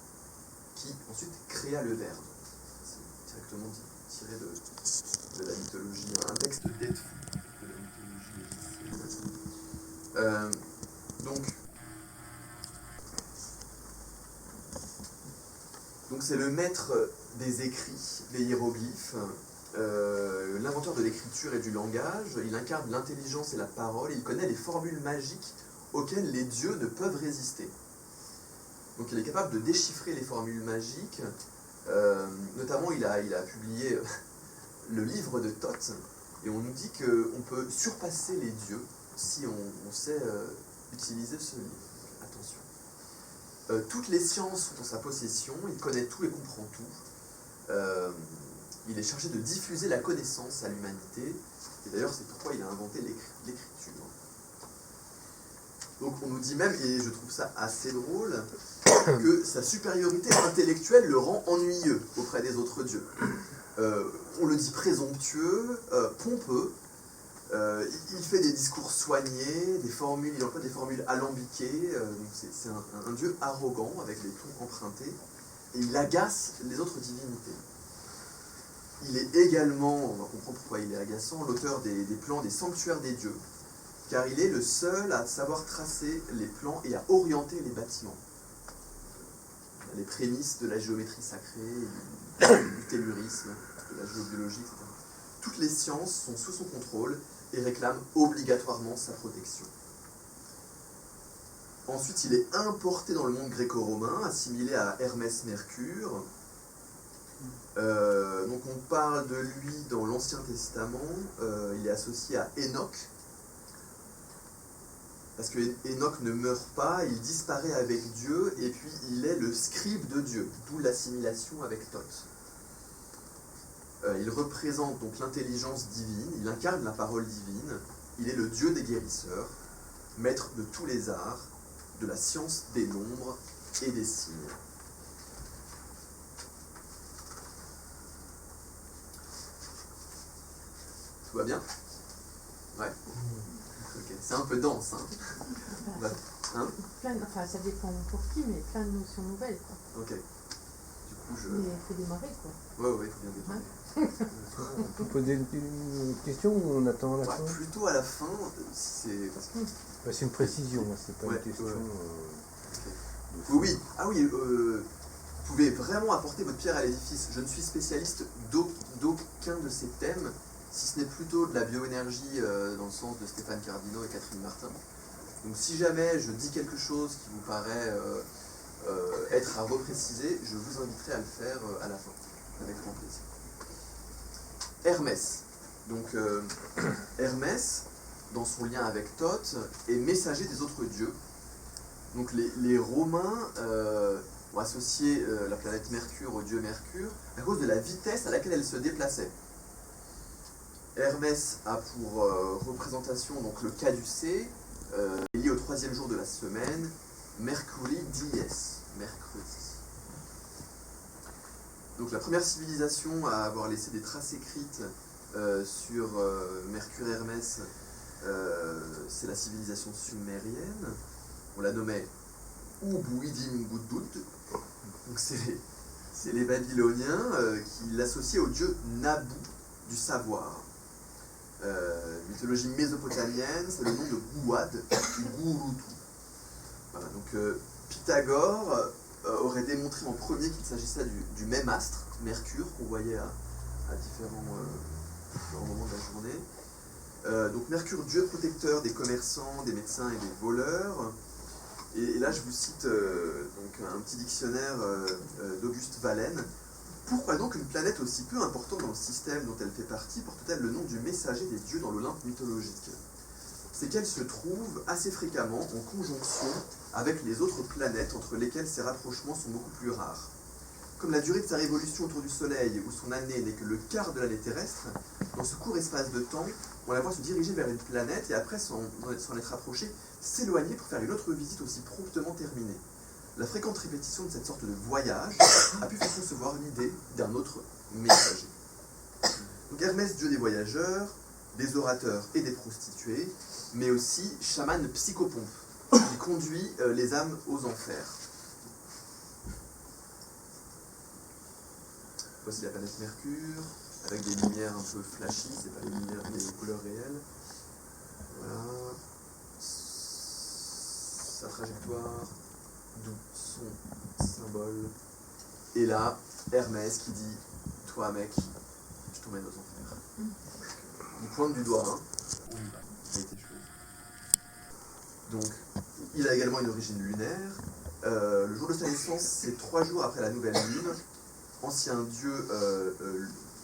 qui ensuite créa le Verbe. C'est directement tiré de la mythologie, un texte d'Edfu de la mythologie égyptienne. Donc c'est le maître des écrits, des hiéroglyphes, l'inventeur de l'écriture et du langage. Il incarne l'intelligence et la parole. Il connaît les formules magiques auxquelles les dieux ne peuvent résister. Donc il est capable de déchiffrer les formules magiques. Notamment, il a publié le livre de Thoth, et on nous dit qu'on peut surpasser les dieux si on sait utiliser ce livre. Attention. Toutes les sciences sont en sa possession, il connaît tout et comprend tout. Il est chargé de diffuser la connaissance à l'humanité, et d'ailleurs c'est pourquoi il a inventé l'écriture. Donc on nous dit même, et je trouve ça assez drôle, que sa supériorité intellectuelle le rend ennuyeux auprès des autres dieux. On le dit présomptueux, pompeux, il fait des discours soignés, il emploie des formules alambiquées, donc c'est un dieu arrogant avec des tons empruntés, et il agace les autres divinités. Il est également, on va comprendre pourquoi il est agaçant, l'auteur des plans des sanctuaires des dieux, car il est le seul à savoir tracer les plans et à orienter les bâtiments. Les prémices de la géométrie sacrée, du tellurisme, de la géobiologie, etc. Toutes les sciences sont sous son contrôle et réclament obligatoirement sa protection. Ensuite, il est importé dans le monde gréco-romain, assimilé à Hermès Mercure. Donc on parle de lui dans l'Ancien Testament, il est associé à Enoch, parce que Enoch ne meurt pas, il disparaît avec Dieu, et puis il est le scribe de Dieu, d'où l'assimilation avec Thoth. Il représente donc l'intelligence divine, il incarne la parole divine, il est le Dieu des guérisseurs, maître de tous les arts, de la science des nombres et des signes. Tout va bien? Ouais. Okay. C'est un peu dense, hein? Enfin, ça dépend pour qui, mais plein de notions nouvelles, quoi. Ok. Du coup, Mais il faut démarrer, quoi. Ouais, il faut bien démarrer. On peut poser une question ou on attend la fin? Plutôt à la fin, si c'est... Parce que... C'est une précision, c'est pas une question... Oui. Ah oui, vous pouvez vraiment apporter votre pierre à l'édifice. Je ne suis spécialiste d'aucun de ces thèmes, si ce n'est plutôt de la bioénergie dans le sens de Stéphane Cardino et Catherine Martin. Donc si jamais je dis quelque chose qui vous paraît être à repréciser, je vous inviterai à le faire à la fin, avec grand plaisir. Hermès. Donc Hermès, dans son lien avec Thoth, est messager des autres dieux. Donc les Romains ont associé la planète Mercure au dieu Mercure à cause de la vitesse à laquelle elle se déplaçait. Hermès a pour représentation donc le caducée, lié au 3e jour de la semaine, Mercuri dies, mercredi. Donc la première civilisation à avoir laissé des traces écrites sur Mercure Hermès, c'est la civilisation sumérienne. On la nommait Ubuidim Buddud. Donc c'est les Babyloniens qui l'associaient au dieu Nabu du savoir. Mythologie mésopotamienne, c'est le nom de Gouad ou Gouroutou. Voilà, donc Pythagore aurait démontré en premier qu'il s'agissait du même astre, Mercure, qu'on voyait à différents moments de la journée. Donc Mercure, dieu protecteur des commerçants, des médecins et des voleurs. Et là, je vous cite donc un petit dictionnaire d'Auguste Vallenne. Pourquoi donc une planète aussi peu importante dans le système dont elle fait partie porte-t-elle le nom du messager des dieux dans l'Olympe mythologique? C'est qu'elle se trouve assez fréquemment en conjonction avec les autres planètes entre lesquelles ces rapprochements sont beaucoup plus rares. Comme la durée de sa révolution autour du Soleil ou son année n'est que le quart de l'année terrestre, dans ce court espace de temps, on la voit se diriger vers une planète et après s'en être approchée, s'éloigner pour faire une autre visite aussi promptement terminée. La fréquente répétition de cette sorte de voyage a pu faire concevoir l'idée d'un autre messager. Donc Hermès, dieu des voyageurs, des orateurs et des prostituées, mais aussi chaman psychopompe, qui conduit les âmes aux enfers. Voici la planète Mercure, avec des lumières un peu flashy, c'est pas les lumières, mais les couleurs réelles. Voilà. Sa trajectoire, d'où son symbole. Et là, Hermès qui dit, toi mec, je t'emmène aux enfers. Il pointe du doigt, hein. Il a été choisi. Donc, il a également une origine lunaire. Le jour de sa naissance, c'est 3 jours après la nouvelle lune. Ancien dieu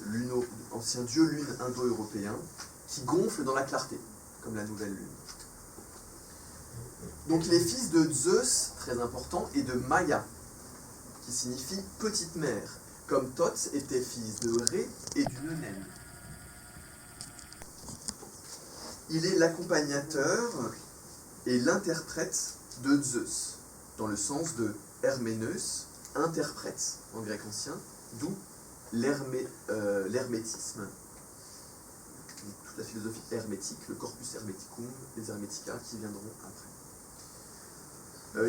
lune indo-européen qui gonfle dans la clarté, comme la nouvelle lune. Donc il est fils de Zeus, très important, et de Maia, qui signifie petite mère, comme Thoth était fils de Ré et d'une naine. Il est l'accompagnateur est l'interprète de Zeus, dans le sens de herméneus, interprète en grec ancien, d'où l'hermétisme, toute la philosophie hermétique, le corpus hermeticum, les hermetica qui viendront après.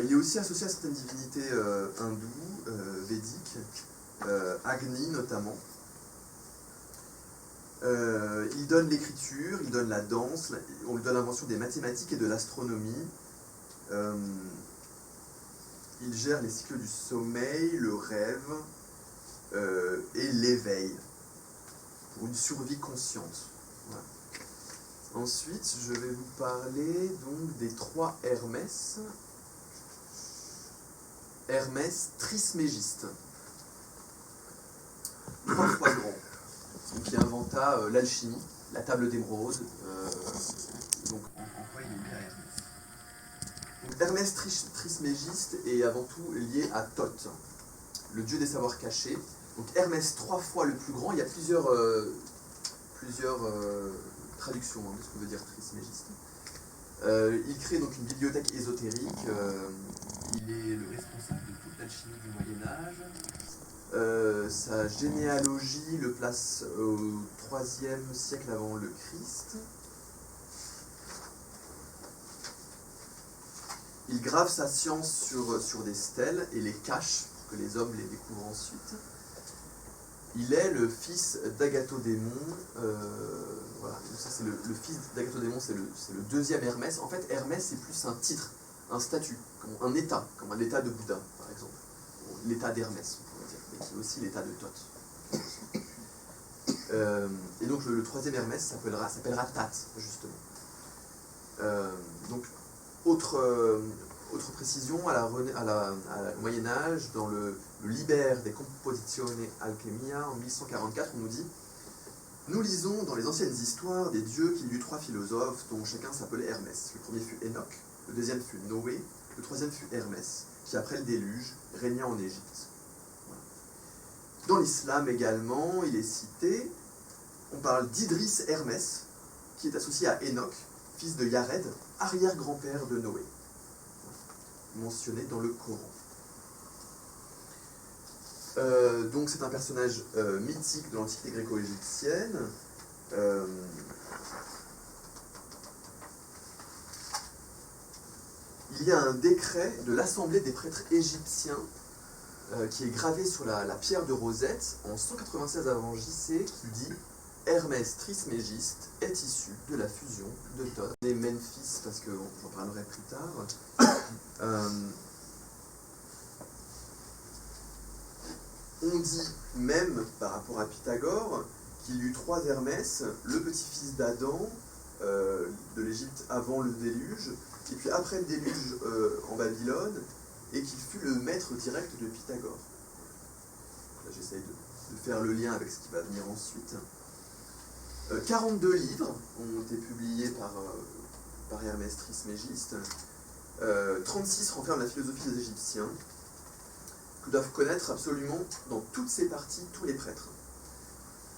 Il est aussi associé à certaines divinités hindoues, védiques, Agni notamment. Il donne l'écriture, il donne la danse, on lui donne l'invention des mathématiques et de l'astronomie. Il gère les cycles du sommeil, le rêve et l'éveil, pour une survie consciente. Voilà. Ensuite, je vais vous parler donc des 3 Hermès. Hermès Trismégiste, 3 fois grand, qui inventa l'alchimie, la table d'émeraude. Donc, en quoi il est lié à Hermès? Donc, Hermès Trismégiste est avant tout lié à Thoth, le dieu des savoirs cachés. Donc Hermès 3 fois le plus grand. Il y a plusieurs traductions de ce que veut dire Trismégiste. Il crée donc une bibliothèque ésotérique. Il est le responsable de toute l'alchimie du Moyen-Âge. Sa généalogie le place au 3e siècle avant le Christ. Il grave sa science sur des stèles et les cache pour que les hommes les découvrent ensuite. Il est le fils d'Agathodémon. Voilà. Donc ça, c'est le fils d'Agathodémon, c'est le 2e Hermès. En fait, Hermès, c'est plus un titre, un statut, comme un état de Bouddha, par exemple. L'état d'Hermès, on pourrait dire, mais qui est aussi l'état de Thoth. Et donc, le 3e Hermès s'appellera Tat, justement. Donc, autre précision, au Moyen-Âge, dans le Liber de Compositione Alchemia, en 1144, on nous dit « Nous lisons dans les anciennes histoires des dieux qu'il y eut 3 philosophes, dont chacun s'appelait Hermès. Le premier fut Enoch, le deuxième fut Noé, le troisième fut Hermès, qui après le déluge régna en Égypte. » Voilà. Dans l'islam également, il est cité, on parle d'Idris Hermès, qui est associé à Enoch, fils de Yared, arrière-grand-père de Noé, mentionné dans le Coran. Donc c'est un personnage mythique de l'Antiquité gréco-égyptienne. Il y a un décret de l'Assemblée des prêtres égyptiens qui est gravé sur la pierre de Rosette en 196 avant JC, qui dit Hermès Trismégiste est issu de la fusion de Thoth et Memphis, parce que j'en parlerai plus tard. On dit même, par rapport à Pythagore, qu'il y eut 3 Hermès, le petit-fils d'Adam, de l'Égypte avant le déluge, et puis après le déluge en Babylone, et qu'il fut le maître direct de Pythagore. Là, j'essaye de faire le lien avec ce qui va venir ensuite. 42 livres ont été publiés par Hermès Trismégiste. 36 renferment la philosophie des Égyptiens, que doivent connaître absolument dans toutes ses parties tous les prêtres.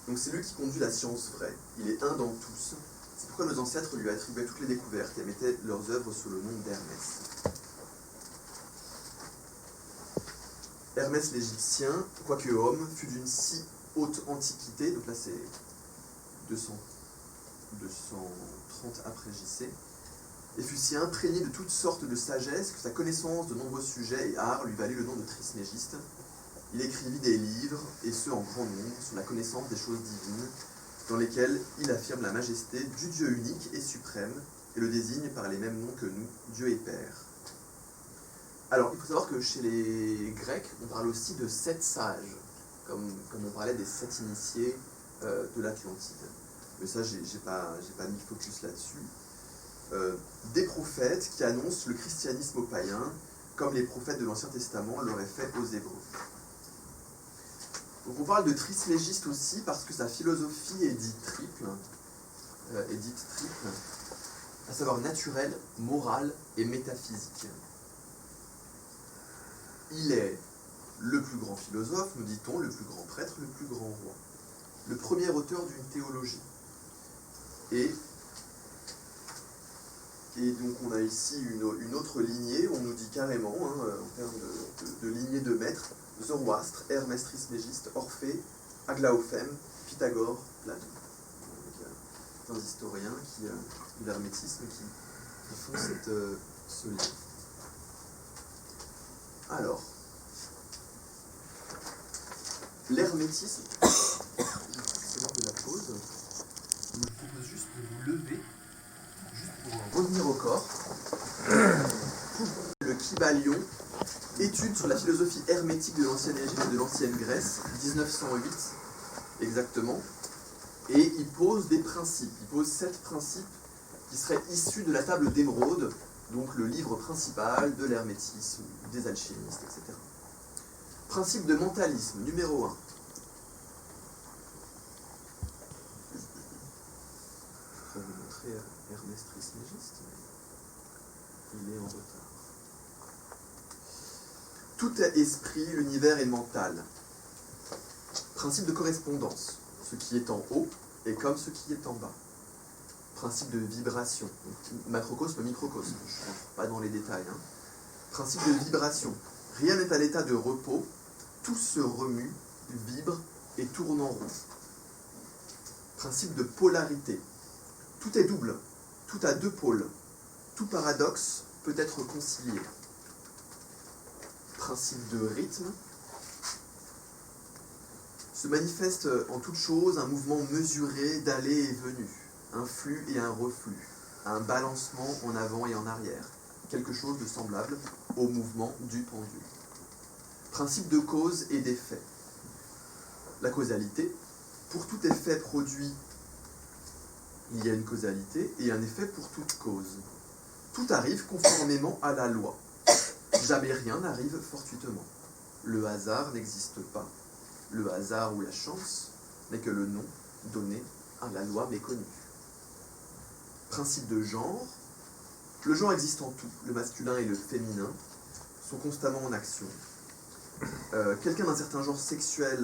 Donc c'est lui qui conduit la science vraie, il est un dans tous. C'est pourquoi nos ancêtres lui attribuaient toutes les découvertes et mettaient leurs œuvres sous le nom d'Hermès. Hermès l'Égyptien, quoique homme, fut d'une si haute antiquité, donc là c'est 230 après JC, et fut si imprégné de toutes sortes de sagesse que sa connaissance de nombreux sujets et arts lui valut le nom de Trismégiste. Il écrivit des livres, et ceux en grand nombre, sur la connaissance des choses divines, dans lesquels il affirme la majesté du Dieu unique et suprême, et le désigne par les mêmes noms que nous, Dieu et Père. Alors, il faut savoir que chez les Grecs, on parle aussi de 7 sages, comme on parlait des 7 initiés de l'Atlantide. Mais ça, j'ai pas mis focus là-dessus. Des prophètes qui annoncent le christianisme aux païens, comme les prophètes de l'Ancien Testament l'auraient fait aux Hébreux. Donc on parle de Trismégiste aussi parce que sa philosophie est dite triple, à savoir naturelle, morale et métaphysique. Il est le plus grand philosophe, nous dit-on, le plus grand prêtre, le plus grand roi, le premier auteur d'une théologie. Et Et donc on a ici une autre lignée, on nous dit carrément, en termes de lignée de maîtres, Zoroastre, Hermès Trismégiste, Orphée, Aglaophème, Pythagore, Platon. Donc, un historien de l'hermétisme qui font ce lien. Alors, l'hermétisme, c'est l'heure de la pause. Je vous propose juste de vous lever, juste pour revenir au corps. Le Kybalion, étude sur la philosophie hermétique de l'ancienne Égypte et de l'ancienne Grèce, 1908 exactement, et il pose des principes, il pose 7 principes qui seraient issus de la table d'émeraude, donc le livre principal de l'hermétisme, des alchimistes, etc. Principe de mentalisme, numéro 1. Je vais vous montrer Hermès Trismégiste, mais il est en retard. Tout est esprit, l'univers est mental. Principe de correspondance, ce qui est en haut est comme ce qui est en bas. Principe de vibration, macrocosme, microcosme, je ne rentre pas dans les détails. Principe de vibration, rien n'est à l'état de repos, tout se remue, vibre et tourne en rond. Principe de polarité, tout est double, tout a 2 pôles, tout paradoxe peut être concilié. Principe de rythme, se manifeste en toute chose un mouvement mesuré d'aller et venu, un flux et un reflux, un balancement en avant et en arrière, quelque chose de semblable au mouvement du pendule. Principe de cause et d'effet. La causalité, pour tout effet produit, il y a une causalité et un effet pour toute cause. Tout arrive conformément à la loi. Jamais rien n'arrive fortuitement. Le hasard n'existe pas. Le hasard ou la chance n'est que le nom donné à la loi méconnue. Principe de genre. Le genre existe en tout. Le masculin et le féminin sont constamment en action. Quelqu'un d'un certain genre sexuel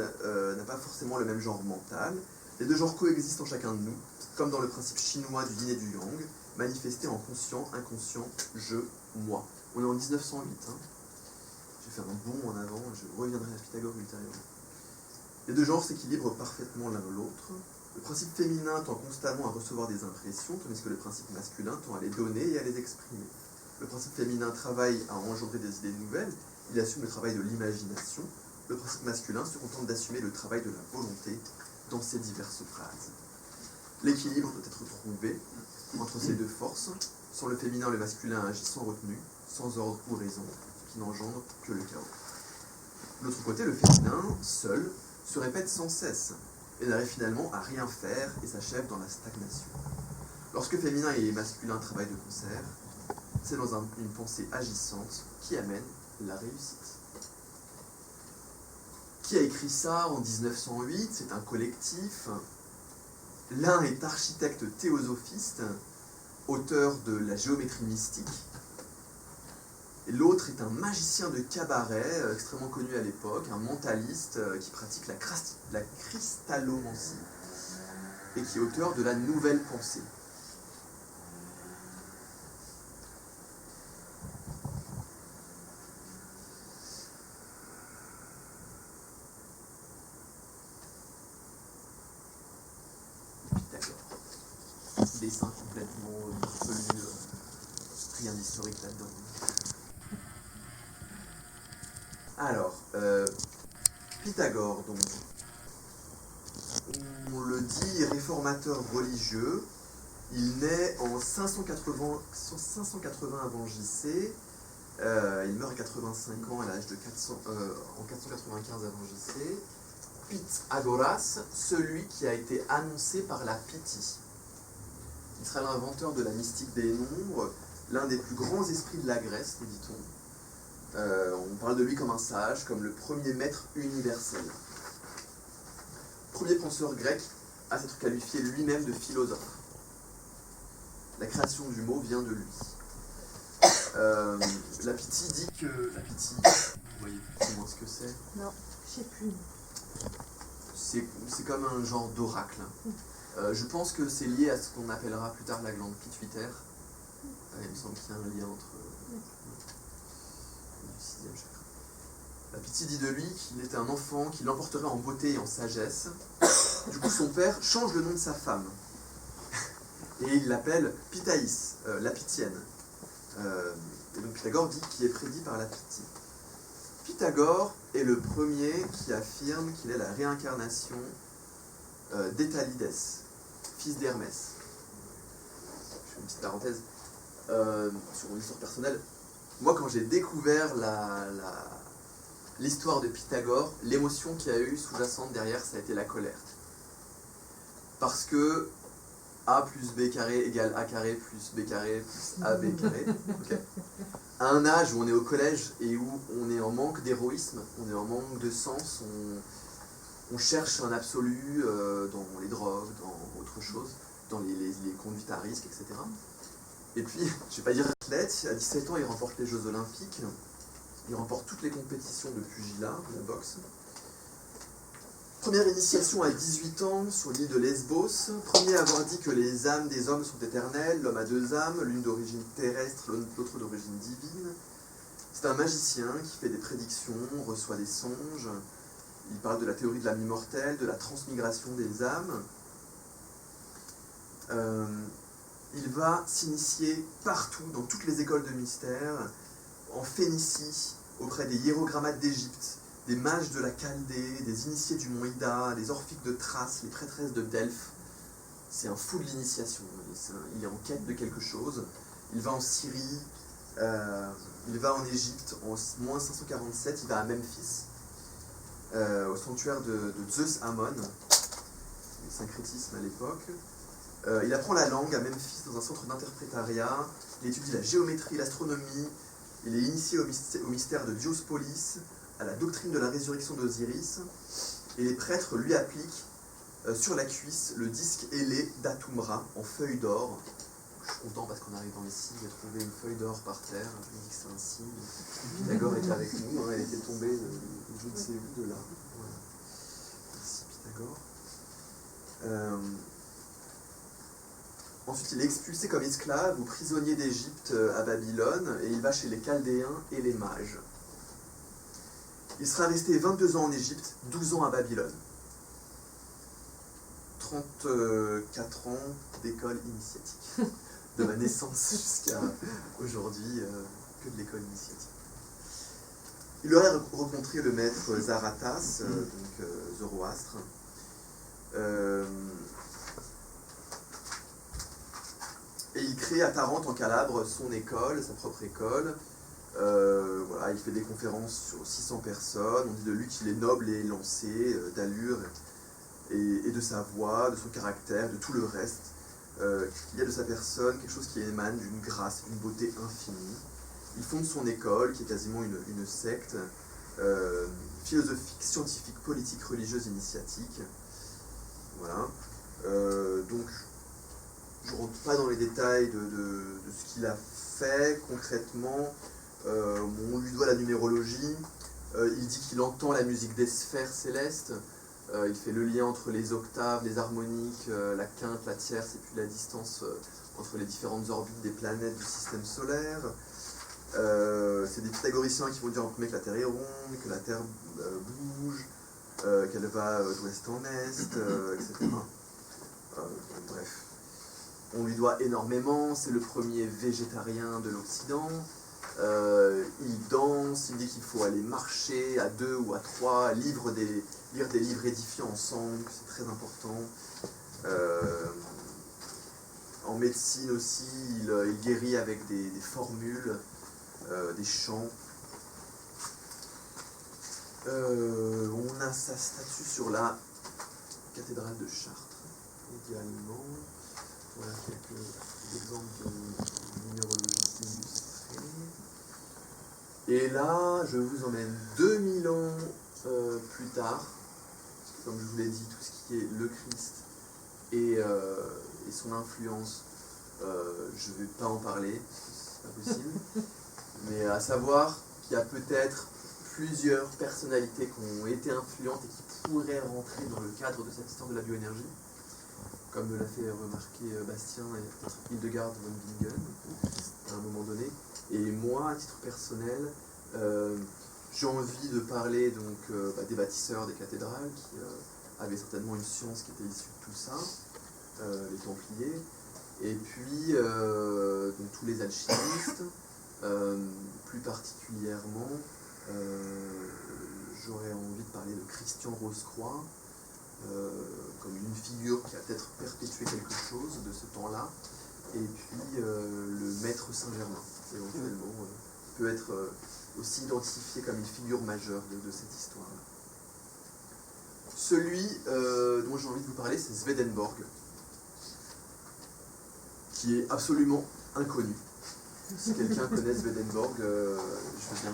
n'a pas forcément le même genre mental. Les 2 genres coexistent en chacun de nous, comme dans le principe chinois du yin et du yang, manifesté en conscient, inconscient, je, moi. On est en 1908. Je vais faire un bond en avant, je reviendrai à Pythagore ultérieurement. Les 2 genres s'équilibrent parfaitement l'un l'autre. Le principe féminin tend constamment à recevoir des impressions, tandis que le principe masculin tend à les donner et à les exprimer. Le principe féminin travaille à engendrer des idées nouvelles, il assume le travail de l'imagination. Le principe masculin se contente d'assumer le travail de la volonté dans ses diverses phrases. L'équilibre doit être trouvé entre ces 2 forces. Sans le féminin, le masculin agit sans retenue, sans ordre ou raison, ce qui n'engendre que le chaos. De l'autre côté, le féminin, seul, se répète sans cesse et n'arrive finalement à rien faire et s'achève dans la stagnation. Lorsque féminin et masculin travaillent de concert, c'est dans une pensée agissante qui amène la réussite. Qui a écrit ça en 1908? C'est un collectif. L'un est architecte théosophiste, auteur de la géométrie mystique. Et l'autre est un magicien de cabaret extrêmement connu à l'époque, un mentaliste qui pratique la cristallomancie et qui est auteur de la nouvelle pensée. Pythagore. Dessin complètement farfelu, rien d'historique là-dedans. Alors, Pythagore, donc, on le dit, réformateur religieux, il naît en 580 avant JC, il meurt à 85 ans à l'âge de 495 avant JC. Pythagoras, celui qui a été annoncé par la Pythie. Il sera l'inventeur de la mystique des nombres, l'un des plus grands esprits de la Grèce, nous dit-on. On parle de lui comme un sage, comme le premier maître universel. Premier penseur grec à s'être qualifié lui-même de philosophe. La création du mot vient de lui. La Pythie dit que... La Pythie, vous voyez plus ou moins ce que c'est? Non, je sais plus. C'est comme un genre d'oracle. Je pense que c'est lié à ce qu'on appellera plus tard la glande pituitaire, Il me semble qu'il y a un lien entre le sixième chakra. La Piti dit de lui qu'il était un enfant qui l'emporterait en beauté et en sagesse. Du coup, son père change le nom de sa femme. Et il l'appelle Pitaïs, la Pitienne. Et donc Pythagore dit qu'il est prédit par la Piti. Pythagore est le premier qui affirme qu'il est la réincarnation d'Étalides, fils d'Hermès. Je fais une petite parenthèse sur mon histoire personnelle. Moi, quand j'ai découvert l'histoire de Pythagore, l'émotion qu'il y a eu sous-jacente derrière, ça a été la colère. Parce que A plus B carré égale A carré plus B carré plus AB carré. Okay. À un âge où on est au collège et où on est en manque d'héroïsme, on est en manque de sens, on cherche un absolu dans les drogues, dans autre chose, dans les conduites à risque, etc. Et puis, je ne vais pas dire athlète, à 17 ans, il remporte les Jeux Olympiques, il remporte toutes les compétitions de pugilat, de la boxe. Première initiation à 18 ans sur l'île de Lesbos, premier à avoir dit que les âmes des hommes sont éternelles, l'homme a deux âmes, l'une d'origine terrestre, l'autre d'origine divine. C'est un magicien qui fait des prédictions, reçoit des songes, il parle de la théorie de l'âme immortelle, de la transmigration des âmes. Il va s'initier partout, dans toutes les écoles de mystère, en Phénicie, auprès des hiérogrammates d'Égypte, des mages de la Chaldée, des initiés du mont Ida, des orphiques de Thrace, les prêtresses de Delphes. C'est un fou de l'initiation, il est en quête de quelque chose. Il va en Syrie, il va en Égypte, en moins 547, il va à Memphis, au sanctuaire de Zeus Ammon, le syncrétisme à l'époque. Il apprend la langue à Memphis dans un centre d'interprétariat, il étudie la géométrie, l'astronomie, il est initié au mystère de Diospolis, à la doctrine de la résurrection d'Osiris, et les prêtres lui appliquent sur la cuisse le disque ailé d'Atumra en feuille d'or. Je suis content parce qu'en arrivant ici, j'ai trouvé une feuille d'or par terre, je me dis que c'est un signe. Pythagore était avec nous, hein, elle était tombée je ne sais où de là. Voilà. Merci Pythagore. Ensuite, il est expulsé comme esclave ou prisonnier d'Égypte à Babylone, et il va chez les Chaldéens et les mages. Il sera resté 22 ans en Égypte, 12 ans à Babylone. 34 ans d'école initiatique. De ma naissance jusqu'à aujourd'hui, que de l'école initiatique. Il aurait rencontré le maître Zarathas, donc Zoroastre. Et il crée à Tarente, en Calabre, son école, sa propre école. Voilà, il fait des conférences sur 600 personnes. On dit de lui qu'il est noble et élancé, d'allure et de sa voix, de son caractère, de tout le reste. Il y a de sa personne quelque chose qui émane d'une grâce, d'une beauté infinie. Il fonde son école, qui est quasiment une secte, philosophique, scientifique, politique, religieuse, initiatique. Voilà. Donc, je ne rentre pas dans les détails de ce qu'il a fait concrètement. On lui doit la numérologie. Il dit qu'il entend la musique des sphères célestes. Il fait le lien entre les octaves, les harmoniques, la quinte, la tierce et puis la distance entre les différentes orbites des planètes du système solaire. C'est des pythagoriciens qui vont dire en premier que la Terre est ronde, que la Terre bouge, qu'elle va d'ouest en est, etc. Bref. On lui doit énormément, c'est le premier végétarien de l'Occident. Il danse, il dit qu'il faut aller marcher à 2 ou à 3, lire des livres édifiants ensemble, c'est très important. En médecine aussi, il guérit avec des formules, des chants. On a sa statue sur la cathédrale de Chartres également. Voilà quelques exemples de numérologie illustrée. Et là, je vous emmène 2000 ans plus tard. Comme je vous l'ai dit, tout ce qui est le Christ et son influence, je ne vais pas en parler, c'est pas possible. Mais à savoir qu'il y a peut-être plusieurs personnalités qui ont été influentes et qui pourraient rentrer dans le cadre de cette histoire de la bioénergie. comme me l'a fait remarquer Bastien et peut-être Hildegard von Bingen à un moment donné. Et moi, à titre personnel, j'ai envie de parler donc, des bâtisseurs des cathédrales qui avaient certainement une science qui était issue de tout ça, les Templiers, et puis donc, tous les alchimistes, plus particulièrement, j'aurais envie de parler de Christian Rose-Croix, comme une figure qui a peut-être perpétué quelque chose de ce temps-là, et puis le maître Saint-Germain, éventuellement, peut être aussi identifié comme une figure majeure de cette histoire-là. Celui dont j'ai envie de vous parler, c'est Swedenborg, qui est absolument inconnu. Si quelqu'un connaît Swedenborg, je veux bien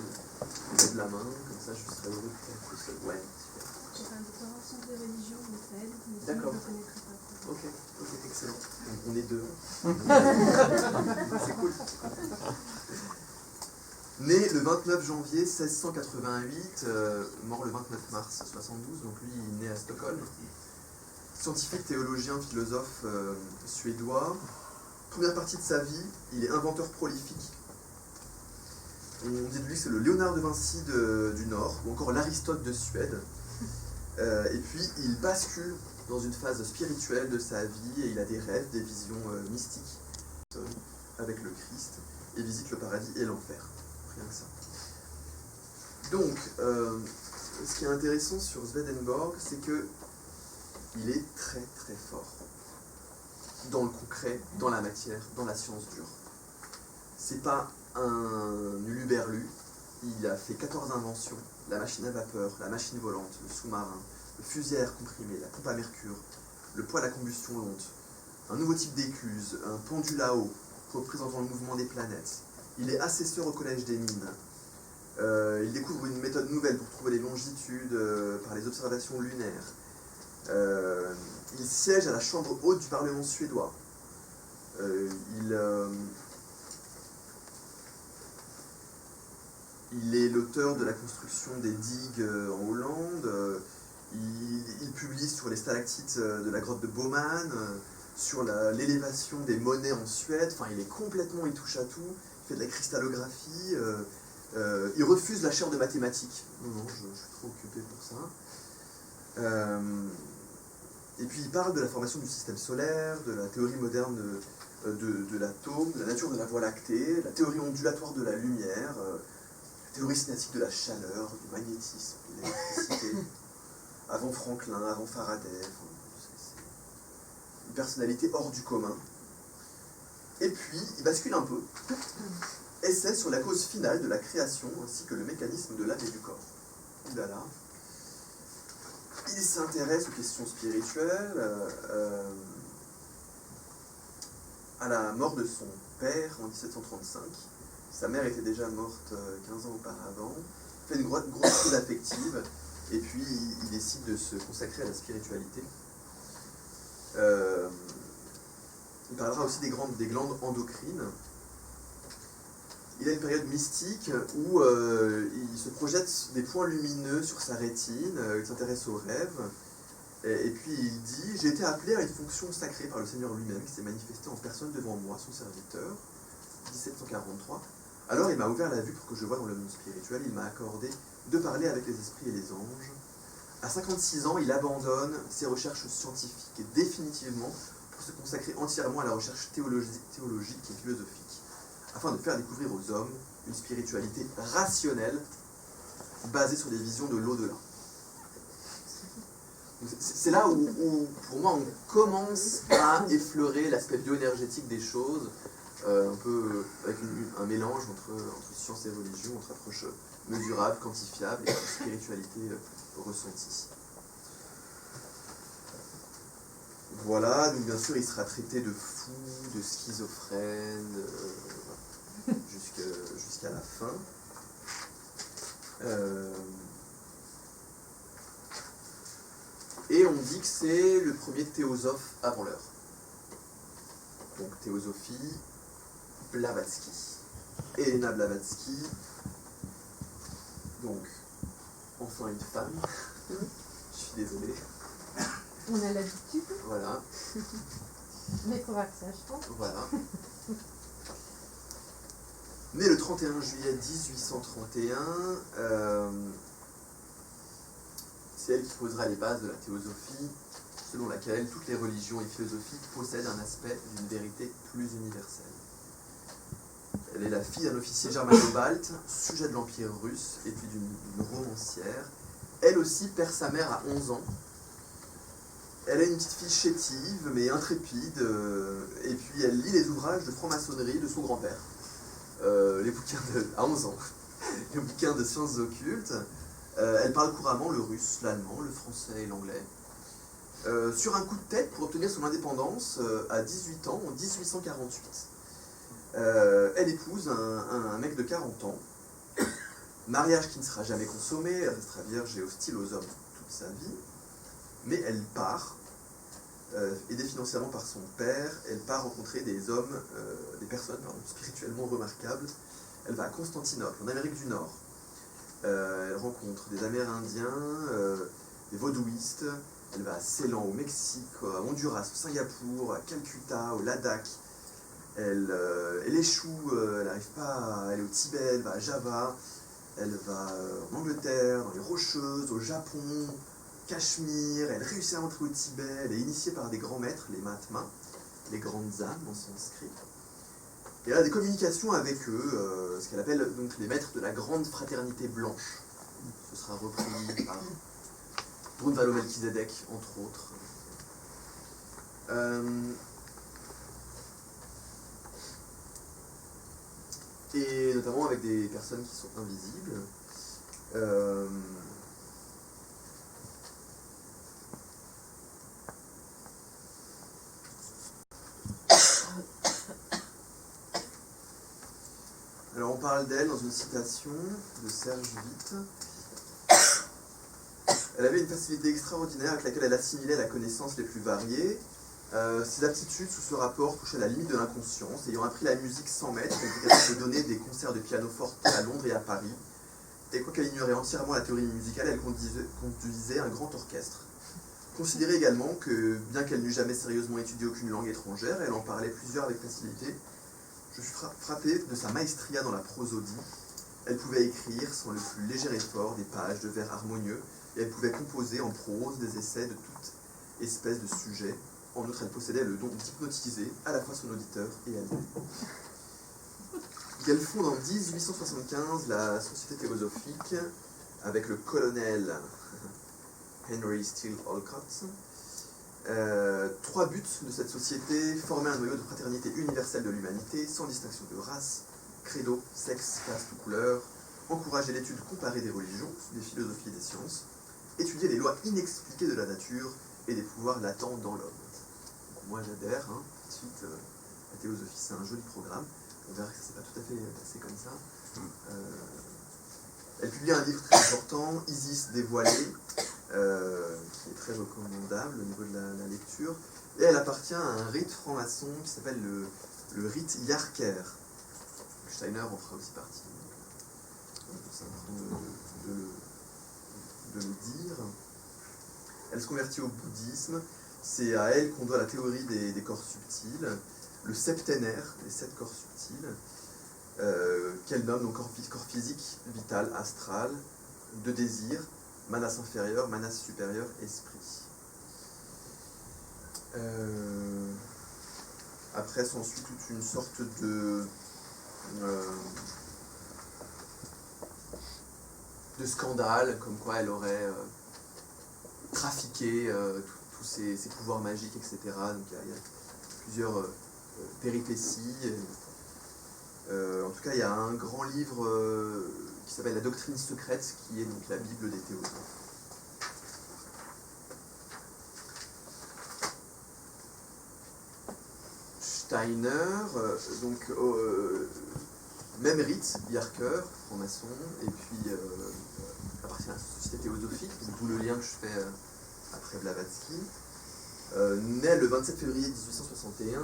lever la main, comme ça je serais heureux de faire tout seul. Ouais, super. J'ai fait un doctorat en sciences des religions en Israël, mais sinon D'accord. je ne connaîtrais pas. Ok, excellent. On est deux. C'est cool. Né le 29 janvier 1688, mort le 29 mars 72, donc lui il est né à Stockholm. Scientifique, théologien, philosophe suédois. Première partie de sa vie, il est inventeur prolifique. On dit de lui que c'est le Léonard de Vinci du Nord, ou encore l'Aristote de Suède. Et puis il bascule dans une phase spirituelle de sa vie et il a des rêves, des visions mystiques avec le Christ et visite le paradis et l'enfer. Rien que ça. Donc, ce qui est intéressant sur Swedenborg, c'est que il est très très fort dans le concret, dans la matière, dans la science dure. C'est pas un uluberlu. Il a fait 14 inventions, la machine à vapeur, la machine volante, le sous-marin, le fusil à air comprimé, la pompe à mercure, le poêle à combustion lente, un nouveau type d'écluse, un pendule à eau représentant le mouvement des planètes. Il est assesseur au collège des mines. Il découvre une méthode nouvelle pour trouver les longitudes par les observations lunaires. Il siège à la chambre haute du Parlement suédois. Il est l'auteur de la construction des digues en Hollande. Il publie sur les stalactites de la grotte de Baumann, sur l'élévation des monnaies en Suède. Enfin, il est complètement, il touche à tout. Il fait de la cristallographie. Il refuse la chaire de mathématiques. Non, je suis trop occupé pour ça. Et puis il parle de la formation du système solaire, de la théorie moderne de l'atome, de la nature de la Voie lactée, la théorie ondulatoire de la lumière, la théorie cinétique de la chaleur, du magnétisme, de l'électricité. Avant Franklin, avant Faraday. C'est une personnalité hors du commun. Et puis, il bascule un peu. Essai sur la cause finale de la création ainsi que le mécanisme de l'âme et du corps. Oulala. Il s'intéresse aux questions spirituelles, à la mort de son père en 1735. Sa mère était déjà morte 15 ans auparavant. Il fait une grosse crise affective et puis il décide de se consacrer à la spiritualité. Il parlera aussi des glandes endocrines. Il a une période mystique où il se projette des points lumineux sur sa rétine, il s'intéresse aux rêves, et puis il dit « J'ai été appelé à une fonction sacrée par le Seigneur lui-même qui s'est manifesté en personne devant moi, son serviteur, 1743. Alors il m'a ouvert la vue pour que je voie dans le monde spirituel, il m'a accordé de parler avec les esprits et les anges. À 56 ans, il abandonne ses recherches scientifiques et définitivement pour se consacrer entièrement à la recherche théologique et philosophique, afin de faire découvrir aux hommes une spiritualité rationnelle basée sur des visions de l'au-delà. C'est là où, pour moi, on commence à effleurer l'aspect bioénergétique des choses, un peu avec un mélange entre science et religion, entre approche mesurable, quantifiable et spiritualité ressentie. Voilà, donc bien sûr, il sera traité de fou, de schizophrène, jusqu'à la fin. Et on dit que c'est le premier théosophe avant l'heure. Donc théosophie, Blavatsky. Elena Blavatsky. Donc, enfin une femme. Je suis désolé. On a l'habitude, Voilà, mais il faudra que ça change. voilà. Né le 31 juillet 1831, c'est elle qui posera les bases de la théosophie, selon laquelle toutes les religions et philosophies possèdent un aspect d'une vérité plus universelle. Elle est la fille d'un officier germano-balte, sujet de l'Empire russe, et puis d'une romancière. Elle aussi perd sa mère à 11 ans. Elle est une petite fille chétive, mais intrépide, et puis elle lit les ouvrages de franc-maçonnerie de son grand-père. Les bouquins à 11 ans, les bouquins de sciences occultes. Elle parle couramment le russe, l'allemand, le français et l'anglais. Sur un coup de tête, pour obtenir son indépendance, à 18 ans, en 1848, elle épouse un mec de 40 ans, mariage qui ne sera jamais consommé, elle restera vierge et hostile aux hommes toute sa vie, mais elle part, aidée financièrement par son père, elle part rencontrer des hommes, des personnes spirituellement remarquables. Elle va à Constantinople, en Amérique du Nord. Elle rencontre des Amérindiens, des vaudouistes. Elle va à Ceylan, au Mexique, à Honduras, au Singapour, à Calcutta, au Ladakh. Elle échoue, elle n'arrive pas à aller au Tibet, elle va à Java. Elle va en Angleterre, dans les Rocheuses, au Japon, Cachemire. Elle réussit à entrer au Tibet. Elle est initiée par des grands maîtres, les Mahatmas, les grandes âmes en sanskrit. Et elle a des communications avec eux, ce qu'elle appelle donc les maîtres de la grande fraternité blanche. Ce sera repris par Brunvalo Melchizedek, entre autres. Et notamment avec des personnes qui sont invisibles. Alors on parle d'elle dans une citation de Serge Witte. Elle avait une facilité extraordinaire avec laquelle elle assimilait la connaissance les plus variées. Ses aptitudes sous ce rapport touchaient la limite de l'inconscience. Ayant appris la musique sans maître, elle était capable de donner des concerts de piano forte à Londres et à Paris. Et quoiqu'elle ignorait entièrement la théorie musicale, elle conduisait un grand orchestre. Considérez également que, bien qu'elle n'eût jamais sérieusement étudié aucune langue étrangère, elle en parlait plusieurs avec facilité. Je suis frappé de sa maestria dans la prosodie. Elle pouvait écrire, sans le plus léger effort, des pages de vers harmonieux, et elle pouvait composer en prose des essais de toute espèce de sujet. En outre, elle possédait le don d'hypnotiser à la fois son auditeur et elle-même. Elle fonde en 1875 la Société théosophique avec le colonel Henry Steele Olcott. 3 buts de cette société: former un noyau de fraternité universelle de l'humanité, sans distinction de race, credo, sexe, caste ou couleur, encourager l'étude comparée des religions, des philosophies et des sciences, étudier les lois inexpliquées de la nature et des pouvoirs latents dans l'homme. Donc moi j'adhère, ensuite la théosophie c'est un joli programme, on verra que c'est pas tout à fait passé comme ça. Elle publie un livre très important, Isis dévoilée, qui est très recommandable au niveau de la lecture, et elle appartient à un rite franc-maçon qui s'appelle le rite Yarker. Steiner en fera aussi partie, donc c'est important de le dire. Elle se convertit au bouddhisme, c'est à elle qu'on doit la théorie des corps subtils, le septénaire, les 7 corps subtils, qu'elle nomme donc corps physique, vital, astral, de désir, manas inférieur, manas supérieur, esprit. Après s'ensuit toute une sorte de scandale, comme quoi elle aurait trafiqué tous ses pouvoirs magiques, etc. Donc il y a plusieurs péripéties. En tout cas, il y a un grand livre qui s'appelle La doctrine secrète, qui est donc la Bible des théosophes. Steiner, donc même rite, Yarker, franc-maçon, et puis appartient à la Société théosophique, d'où le lien que je fais après Blavatsky. Né le 27 février 1861,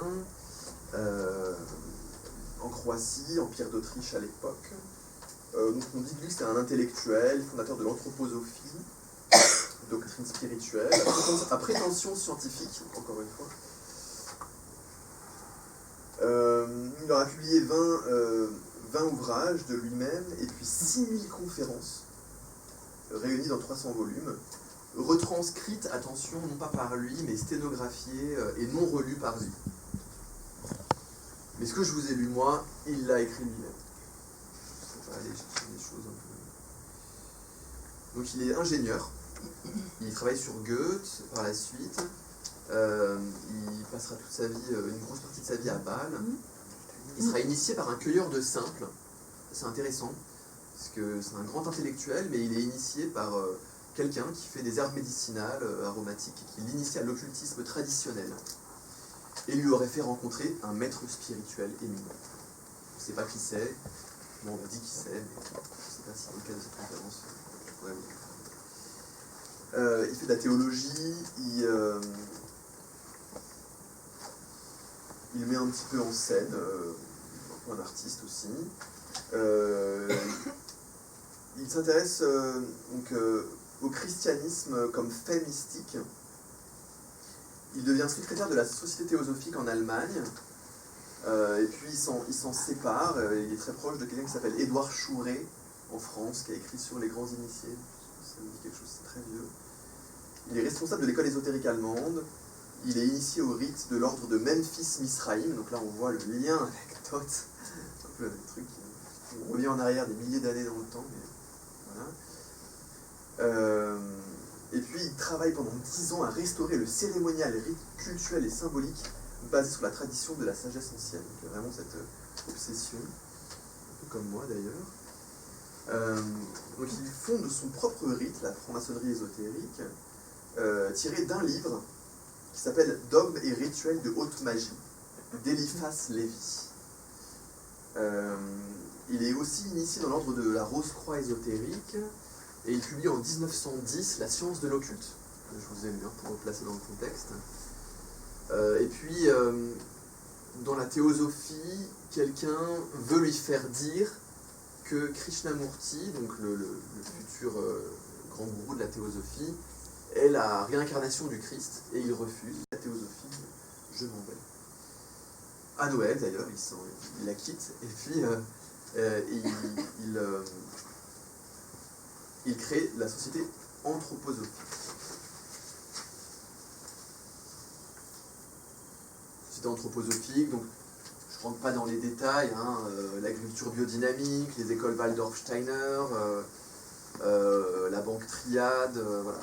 en Croatie, Empire d'Autriche à l'époque. Donc on dit de lui que c'était un intellectuel, fondateur de l'anthroposophie, doctrine spirituelle, à prétention scientifique, encore une fois. Il aura publié 20 ouvrages de lui-même et puis 6000 conférences réunies dans 300 volumes, retranscrites, attention, non pas par lui, mais sténographiées et non relues par lui. Mais ce que je vous ai lu, moi, il l'a écrit lui-même. On va aller chercher des choses un peu... Donc il est ingénieur, il travaille sur Goethe par la suite, il passera toute sa vie, une grosse partie de sa vie à Bâle. Il sera initié par un cueilleur de simples, c'est intéressant, parce que c'est un grand intellectuel, mais il est initié par quelqu'un qui fait des herbes médicinales aromatiques, et qui l'initie à l'occultisme traditionnel. Et lui aurait fait rencontrer un maître spirituel éminent. On ne sait pas qui c'est, bon, on m'a dit qui c'est, mais je ne sais pas si dans le cas de cette conférence, je pourrais vous dire. Il fait de la théologie, il met un petit peu en scène, un artiste aussi. Il s'intéresse au christianisme comme fait mystique. Il devient secrétaire de la Société théosophique en Allemagne, et puis il s'en sépare. Il est très proche de quelqu'un qui s'appelle Édouard Chouret, en France, qui a écrit sur les grands initiés. Ça me dit quelque chose, c'est très vieux. Il est responsable de l'école ésotérique allemande. Il est initié au rite de l'ordre de Memphis-Misraïm. Donc là, on voit le lien avec Thoth. C'est un peu des trucs on revient en arrière des milliers d'années dans le temps. Mais voilà. Et puis, il travaille pendant 10 ans à restaurer le cérémonial, rite cultuel et symbolique basé sur la tradition de la sagesse ancienne. Donc, vraiment cette obsession, un peu comme moi d'ailleurs. Donc, il fonde son propre rite, la franc-maçonnerie ésotérique, tiré d'un livre qui s'appelle Dogmes et rituels de haute magie, d'Eliphas Lévy. Il est aussi initié dans l'ordre de la Rose-Croix ésotérique, et il publie en 1910 La science de l'occulte. Je vous ai lu pour replacer dans le contexte. Et puis, dans la théosophie, quelqu'un veut lui faire dire que Krishnamurti, donc le futur grand gourou de la théosophie, est la réincarnation du Christ, et il refuse. La théosophie, je m'en vais. À Noël d'ailleurs, il la quitte, et puis il crée la société anthroposophique. Société anthroposophique, donc je ne rentre pas dans les détails, l'agriculture biodynamique, les écoles Waldorf-Steiner, la banque Triade, voilà.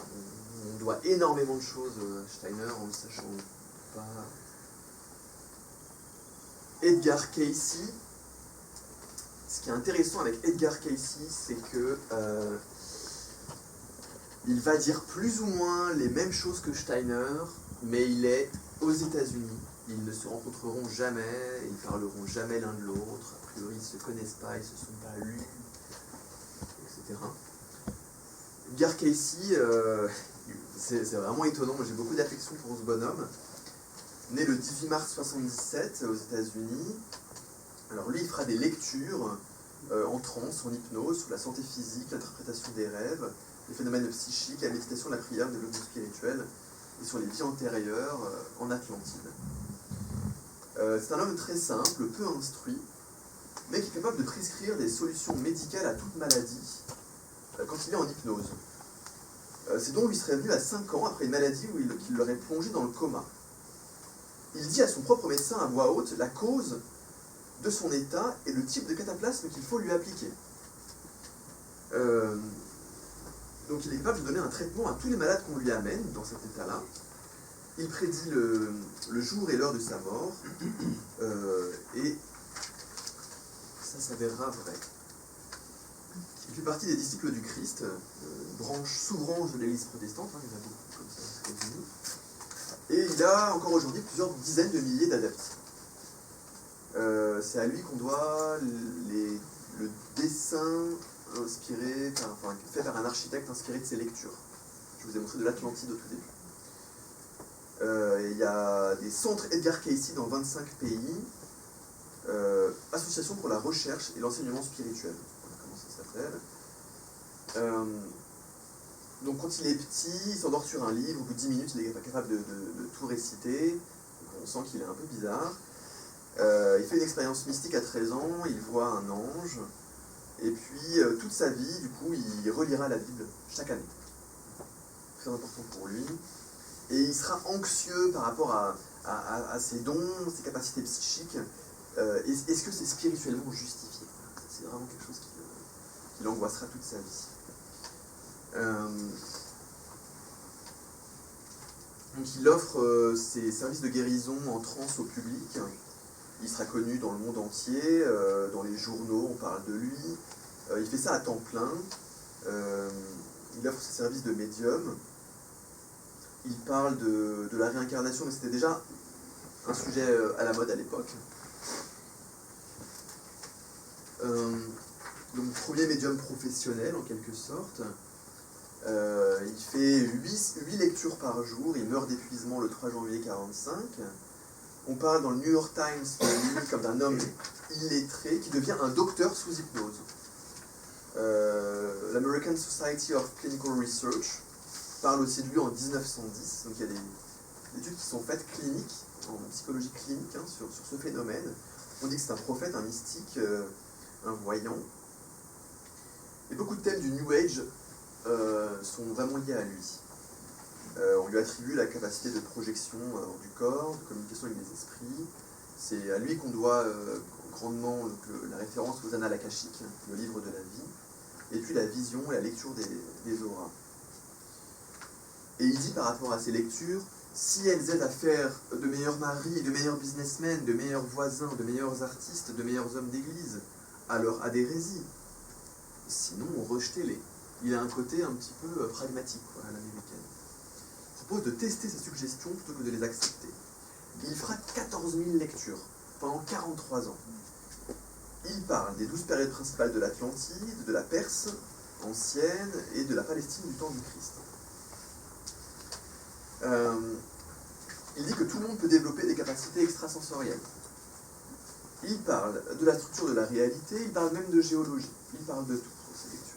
On doit énormément de choses à Steiner en ne sachant pas. Edgar Cayce. Ce qui est intéressant avec Edgar Cayce, c'est que il va dire plus ou moins les mêmes choses que Steiner, mais il est aux États-Unis. Ils ne se rencontreront jamais, ils parleront jamais l'un de l'autre. A priori, ils ne se connaissent pas, ils ne se sont pas lus, etc. Edgar Cayce, c'est vraiment étonnant. J'ai beaucoup d'affection pour ce bonhomme. Né le 18 mars 1977 aux États-Unis. Alors lui, il fera des lectures en transe, en hypnose, sur la santé physique, l'interprétation des rêves, les phénomènes psychiques, la méditation, la prière, le développement spirituel, et sur les vies antérieures en Atlantide. C'est un homme très simple, peu instruit, mais qui est capable de prescrire des solutions médicales à toute maladie quand il est en hypnose. Ces dons lui seraient venus à 5 ans après une maladie qui l'aurait plongé dans le coma. Il dit à son propre médecin à voix haute la cause de son état et le type de cataplasme qu'il faut lui appliquer. Donc il est capable de donner un traitement à tous les malades qu'on lui amène dans cet état-là. Il prédit le jour et l'heure de sa mort, et ça s'avérera vrai. Il fait partie des disciples du Christ, sous-branche de l'Église protestante, il y en a beaucoup comme ça aux États-Unis. Et il a encore aujourd'hui plusieurs dizaines de milliers d'adeptes. C'est à lui qu'on doit le dessin inspiré, fait par un architecte inspiré de ses lectures. Je vous ai montré de l'Atlantide au tout début. Il y a des centres Edgar Cayce dans 25 pays, Association pour la recherche et l'enseignement spirituel. Voilà comment ça s'appelle. Donc quand il est petit, il s'endort sur un livre, au bout de 10 minutes, il est pas capable de tout réciter. Donc on sent qu'il est un peu bizarre. Il fait une expérience mystique à 13 ans, il voit un ange, et puis toute sa vie, du coup, il relira la Bible chaque année. Très important pour lui. Et il sera anxieux par rapport à ses dons, ses capacités psychiques. Est-ce que c'est spirituellement justifié? C'est vraiment quelque chose qui l'angoissera toute sa vie. Donc il offre ses services de guérison en transe au public. Il sera connu dans le monde entier, dans les journaux, on parle de lui. Il fait ça à temps plein. Il offre ses services de médium. Il parle de la réincarnation, mais c'était déjà un sujet à la mode à l'époque. Donc premier médium professionnel en quelque sorte. Il fait 8 lectures par jour, il meurt d'épuisement le 3 janvier 1945. On parle dans le New York Times de lui comme d'un homme illettré qui devient un docteur sous hypnose. L'American Society of Clinical Research parle aussi de lui en 1910. Donc il y a des études qui sont faites cliniques, en psychologie clinique, sur ce phénomène. On dit que c'est un prophète, un mystique, un voyant. Et beaucoup de thèmes du New Age sont vraiment liés à lui. On lui attribue la capacité de projection du corps, de communication avec les esprits. C'est à lui qu'on doit grandement la référence aux Annales akashiques, le livre de la vie, et puis la vision et la lecture des auras. Et il dit par rapport à ces lectures, si elles aident à faire de meilleurs maris, de meilleurs businessmen, de meilleurs voisins, de meilleurs artistes, de meilleurs hommes d'église, alors adhérez-y. Sinon, rejetez-les. Il a un côté un petit peu pragmatique, quoi, à l'américaine. Il propose de tester ses suggestions plutôt que de les accepter. Il fera 14 000 lectures pendant 43 ans. Il parle des 12 périodes principales de l'Atlantide, de la Perse ancienne et de la Palestine du temps du Christ. Il dit que tout le monde peut développer des capacités extrasensorielles. Il parle de la structure de la réalité, il parle même de géologie. Il parle de tout dans ses lectures.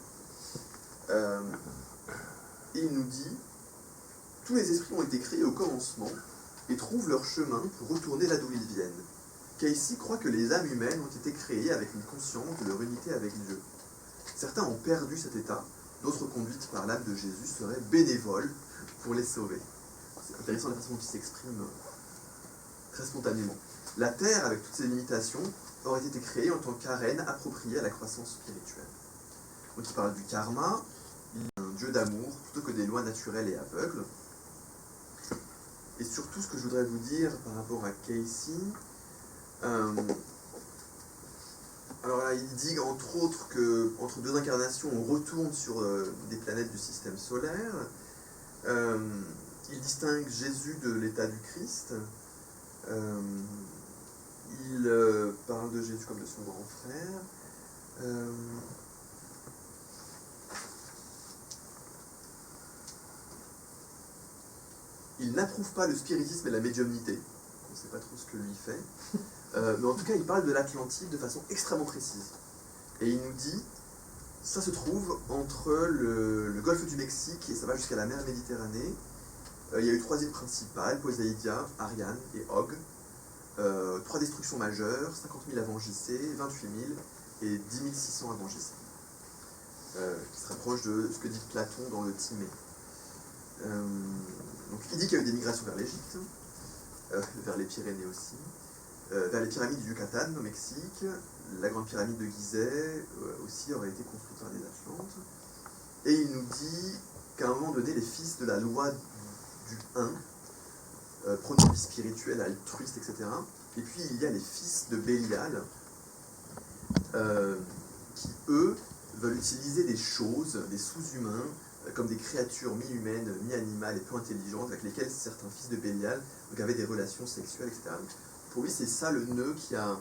Il nous dit « Tous les esprits ont été créés au commencement et trouvent leur chemin pour retourner là d'où ils viennent. Casey croit que les âmes humaines ont été créées avec une conscience de leur unité avec Dieu. Certains ont perdu cet état, d'autres conduites par l'âme de Jésus seraient bénévoles pour les sauver. » C'est intéressant la façon dont il s'exprime très spontanément. La Terre, avec toutes ses limitations, aurait été créée en tant qu'arène appropriée à la croissance spirituelle. Donc il parle du karma, il est un dieu d'amour plutôt que des lois naturelles et aveugles. Et surtout, ce que je voudrais vous dire par rapport à Casey, alors là, il dit entre autres qu'entre deux incarnations, on retourne sur des planètes du système solaire. Il distingue Jésus de l'état du Christ. Il parle de Jésus comme de son grand frère. Il n'approuve pas le spiritisme et la médiumnité. On ne sait pas trop ce que lui fait. Mais en tout cas, il parle de l'Atlantide de façon extrêmement précise. Et il nous dit, ça se trouve entre le golfe du Mexique et ça va jusqu'à la mer Méditerranée. Il y a eu 3 îles principales, Poséidia, Ariane et Og. 3 destructions majeures, 50 000 avant JC, 28 000 et 10 600 avant JC. Qui se rapproche de ce que dit Platon dans le Timée. Donc il dit qu'il y a eu des migrations vers l'Égypte, vers les Pyrénées aussi, vers les pyramides du Yucatan au Mexique, la grande pyramide de Gizeh aussi aurait été construite par les Atlantes. Et il nous dit qu'à un moment donné, les fils de la loi du 1, prônent une vie spirituelle, altruiste, etc. Et puis il y a les fils de Bélial, qui eux veulent utiliser des choses, des sous-humains, comme des créatures mi-humaines, mi-animales et peu intelligentes, avec lesquelles certains fils de Bélial avaient des relations sexuelles, etc. Donc, pour lui, c'est ça le nœud qui a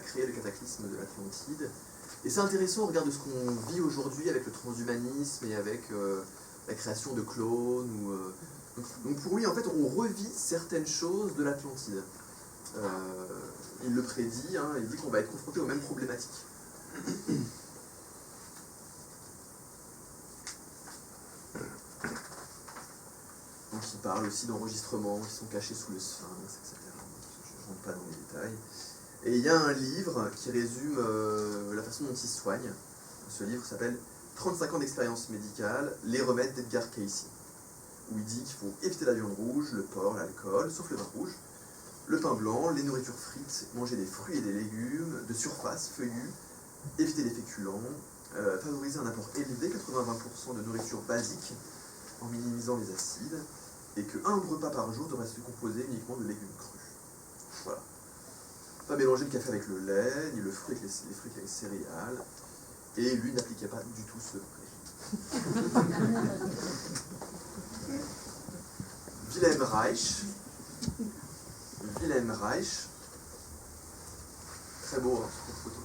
créé le cataclysme de l'Atlantide. Et c'est intéressant au regard de ce qu'on vit aujourd'hui avec le transhumanisme et avec la création de clones. Donc pour lui, en fait, on revit certaines choses de l'Atlantide. Il le prédit, il dit qu'on va être confronté aux mêmes problématiques. qui parle aussi d'enregistrements qui sont cachés sous le sphinx, etc. Je ne rentre pas dans les détails. Et il y a un livre qui résume la façon dont il soigne. Ce livre s'appelle 35 ans d'expérience médicale, les remèdes d'Edgar Cayce, où il dit qu'il faut éviter la viande rouge, le porc, l'alcool, sauf le vin rouge, le pain blanc, les nourritures frites, manger des fruits et des légumes, de surface, feuillus, éviter les féculents, favoriser un apport élevé, 80-20% de nourriture basique, en minimisant les acides, et qu'un repas par jour devrait se composer uniquement de légumes crus. Voilà. Pas mélanger le café avec le lait, ni le fruit avec les fruits avec les céréales, et lui n'appliquait pas du tout ce régime. Wilhelm Reich, très beau, hein, cette photo.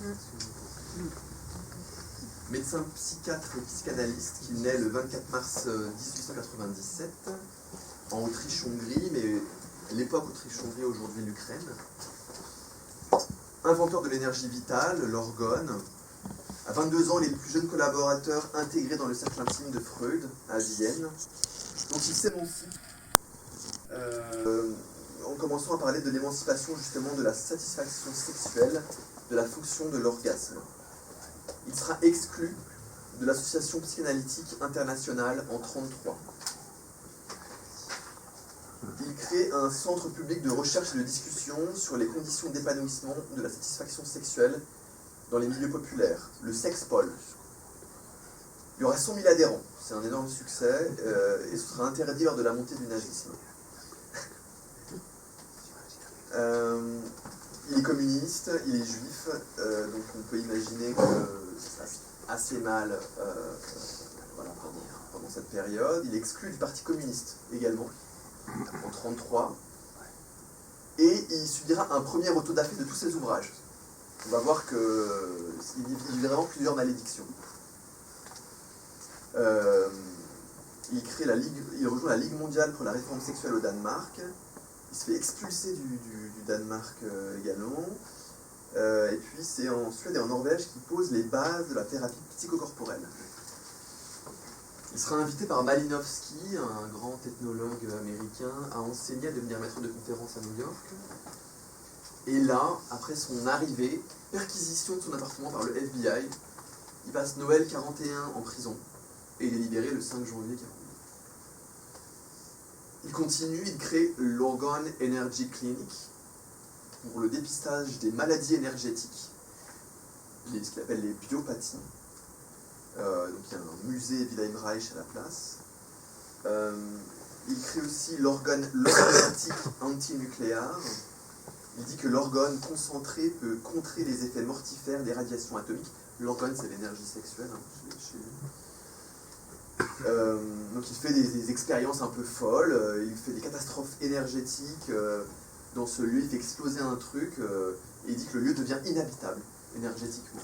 Médecin psychiatre et psychanalyste qui naît le 24 mars 1897 en Autriche-Hongrie, mais l'époque Autriche-Hongrie, aujourd'hui l'Ukraine. Inventeur de l'énergie vitale, l'orgone. À 22 ans, il est le plus jeune collaborateur intégré dans le cercle intime de Freud, à Vienne. Donc il s'émancie, en commençant à parler de l'émancipation justement de la satisfaction sexuelle, de la fonction de l'orgasme. Il sera exclu de l'Association psychanalytique internationale en 1933. Il crée un centre public de recherche et de discussion sur les conditions d'épanouissement de la satisfaction sexuelle dans les milieux populaires, le Sexpol. Il y aura 100 000 adhérents, c'est un énorme succès, et ce sera interdit lors de la montée du nazisme. Il est communiste, il est juif, donc on peut imaginer que ça se passe assez mal voilà, pendant cette période. Il est exclu du Parti communiste également, en 1933, et il subira un premier autodafé de tous ses ouvrages. On va voir qu'il vit vraiment plusieurs malédictions. Il rejoint la Ligue mondiale pour la réforme sexuelle au Danemark. Il se fait expulser du Danemark également. Et puis c'est en Suède et en Norvège qu'il pose les bases de la thérapie psychocorporelle. Il sera invité par Malinowski, un grand ethnologue américain, à enseigner, à devenir maître de conférence à New York. Et là, après son arrivée, perquisition de son appartement par le FBI, il passe Noël 41 en prison et il est libéré le 5 janvier 42. Il continue, il crée l'Organ Energy Clinic pour le dépistage des maladies énergétiques, ce qu'il appelle les biopathies. Donc il y a un musée Wilhelm Reich à la place. Il crée aussi l'organotique antinucléaire. Il dit que l'organe concentré peut contrer les effets mortifères des radiations atomiques. L'organe, c'est l'énergie sexuelle, hein, chez lui. Donc il fait des expériences un peu folles, il fait des catastrophes énergétiques. Dans ce lieu, il fait exploser un truc, et il dit que le lieu devient inhabitable, énergétiquement.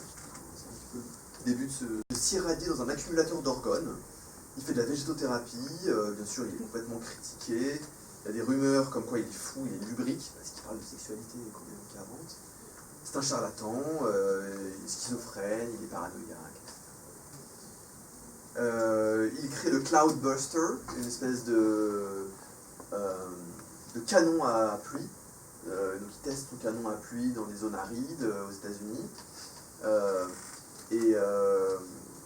C'est un petit peu le début de s'irradier dans un accumulateur d'organes. Il fait de la végétothérapie, bien sûr il est complètement critiqué. Il y a des rumeurs comme quoi il est fou, il est lubrique, parce qu'il parle de sexualité complètement 40. C'est un charlatan, il est schizophrène, il est paranoïaque. Il crée le Cloudbuster, une espèce de canon à pluie. Donc il teste son canon à pluie dans des zones arides aux États-Unis. Et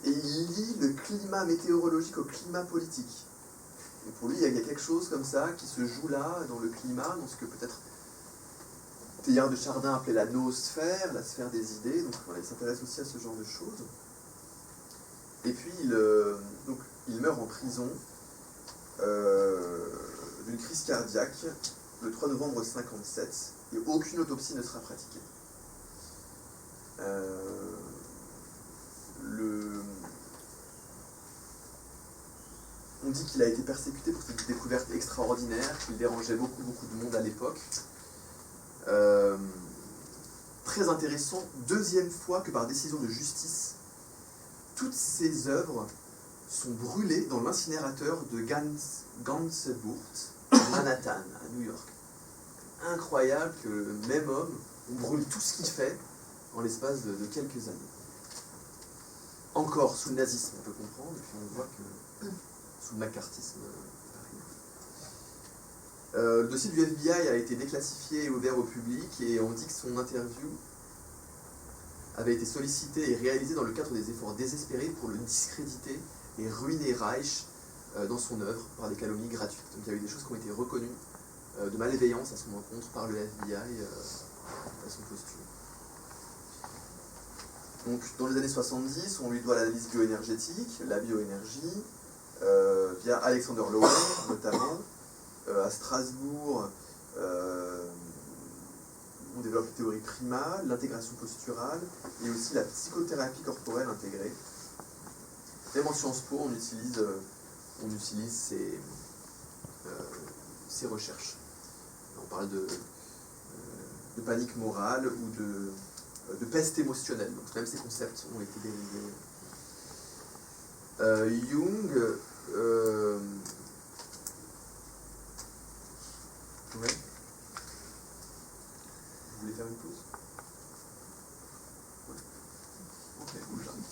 il lie le climat météorologique au climat politique. Et pour lui, il y a quelque chose comme ça qui se joue là, dans le climat, dans ce que peut-être Teilhard de Chardin appelait la noosphère, la sphère des idées. Donc voilà, il s'intéresse aussi à ce genre de choses. Et puis il meurt en prison d'une crise cardiaque le 3 novembre 1957, et aucune autopsie ne sera pratiquée. On dit qu'il a été persécuté pour cette découverte extraordinaire, qu'il dérangeait beaucoup de monde à l'époque. Très intéressant, deuxième fois que par décision de justice, toutes ces œuvres sont brûlées dans l'incinérateur de Gansevoort, à Manhattan, à New York. Incroyable que le même homme, on brûle tout ce qu'il fait en l'espace de quelques années. Encore sous le nazisme, on peut comprendre, et puis on voit que sous le macartisme, pareil. Le dossier du FBI a été déclassifié et ouvert au public et on dit que son interview avait été sollicitée et réalisée dans le cadre des efforts désespérés pour le discréditer et ruiner Reich dans son œuvre par des calomnies gratuites. Donc il y a eu des choses qui ont été reconnues de malveillance à son encontre par le FBI à son posthume. Donc dans les années 70, on lui doit l'analyse bioénergétique, la bioénergie, via Alexander Lowen notamment. À Strasbourg, on développe la théorie primale, l'intégration posturale et aussi la psychothérapie corporelle intégrée. Même en Sciences Po, on utilise ces recherches. On parle de panique morale ou de peste émotionnelle. Donc même ces concepts ont été dérivés. Jung... Ouais. Vous voulez faire une pause? Ouais. Ok, cool, j'arrive.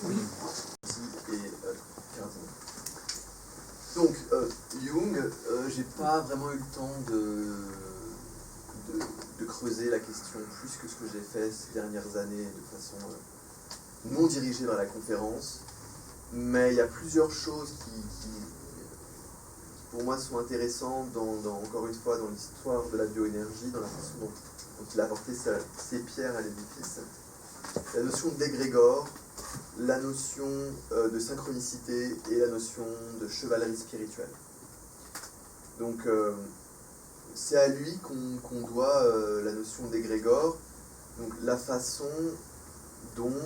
Oui. Et 15 ans. Donc, Jung, j'ai pas vraiment eu le temps de creuser la question plus que ce que j'ai fait ces dernières années de façon non dirigée vers la conférence. Mais il y a plusieurs choses qui pour moi sont intéressantes encore une fois dans l'histoire de la bioénergie, dans la façon dont il a apporté ses pierres à l'édifice. La notion d'égrégore, la notion de synchronicité et la notion de chevalerie spirituelle. Donc c'est à lui qu'on doit la notion d'égrégore, donc la façon dont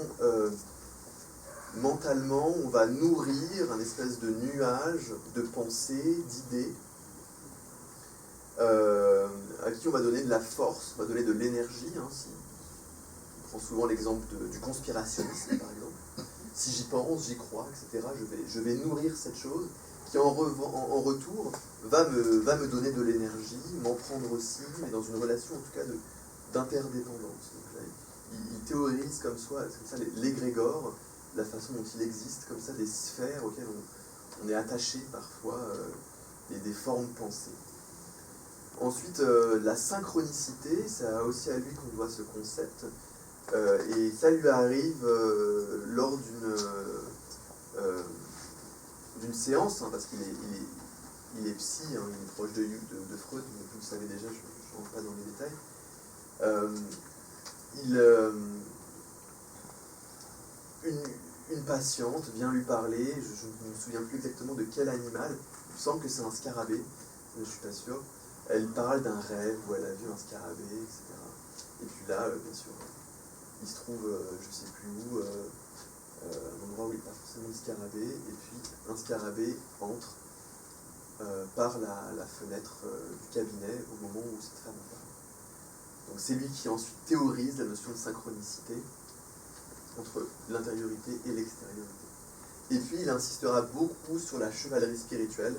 mentalement, on va nourrir un espèce de nuage de pensées, d'idées, à qui on va donner de la force, on va donner de l'énergie. Hein, on prend souvent l'exemple du conspirationnisme, par exemple. Si j'y pense, j'y crois, etc., je vais nourrir cette chose qui, en retour, va me donner de l'énergie, m'en prendre aussi, mais dans une relation, en tout cas, d'interdépendance. Donc là, il théorise comme ça l'égrégore, la façon dont il existe, comme ça, des sphères auxquelles on est attaché parfois, des formes pensées. Ensuite, la synchronicité, c'est aussi à lui qu'on doit ce concept, et ça lui arrive lors d'une séance, hein, parce qu'il est psy, hein, il est proche de Freud, mais vous le savez déjà, je ne rentre pas dans les détails. Une patiente vient lui parler, je ne me souviens plus exactement de quel animal, il me semble que c'est un scarabée, je ne suis pas sûr. Elle parle d'un rêve où elle a vu un scarabée, etc. Et puis là, bien sûr, il se trouve, je ne sais plus où, un endroit où il n'y a pas forcément de scarabée, et puis un scarabée entre par la fenêtre du cabinet au moment où cette femme parle. Donc c'est lui qui ensuite théorise la notion de synchronicité entre l'intériorité et l'extériorité. Et puis il insistera beaucoup sur la chevalerie spirituelle,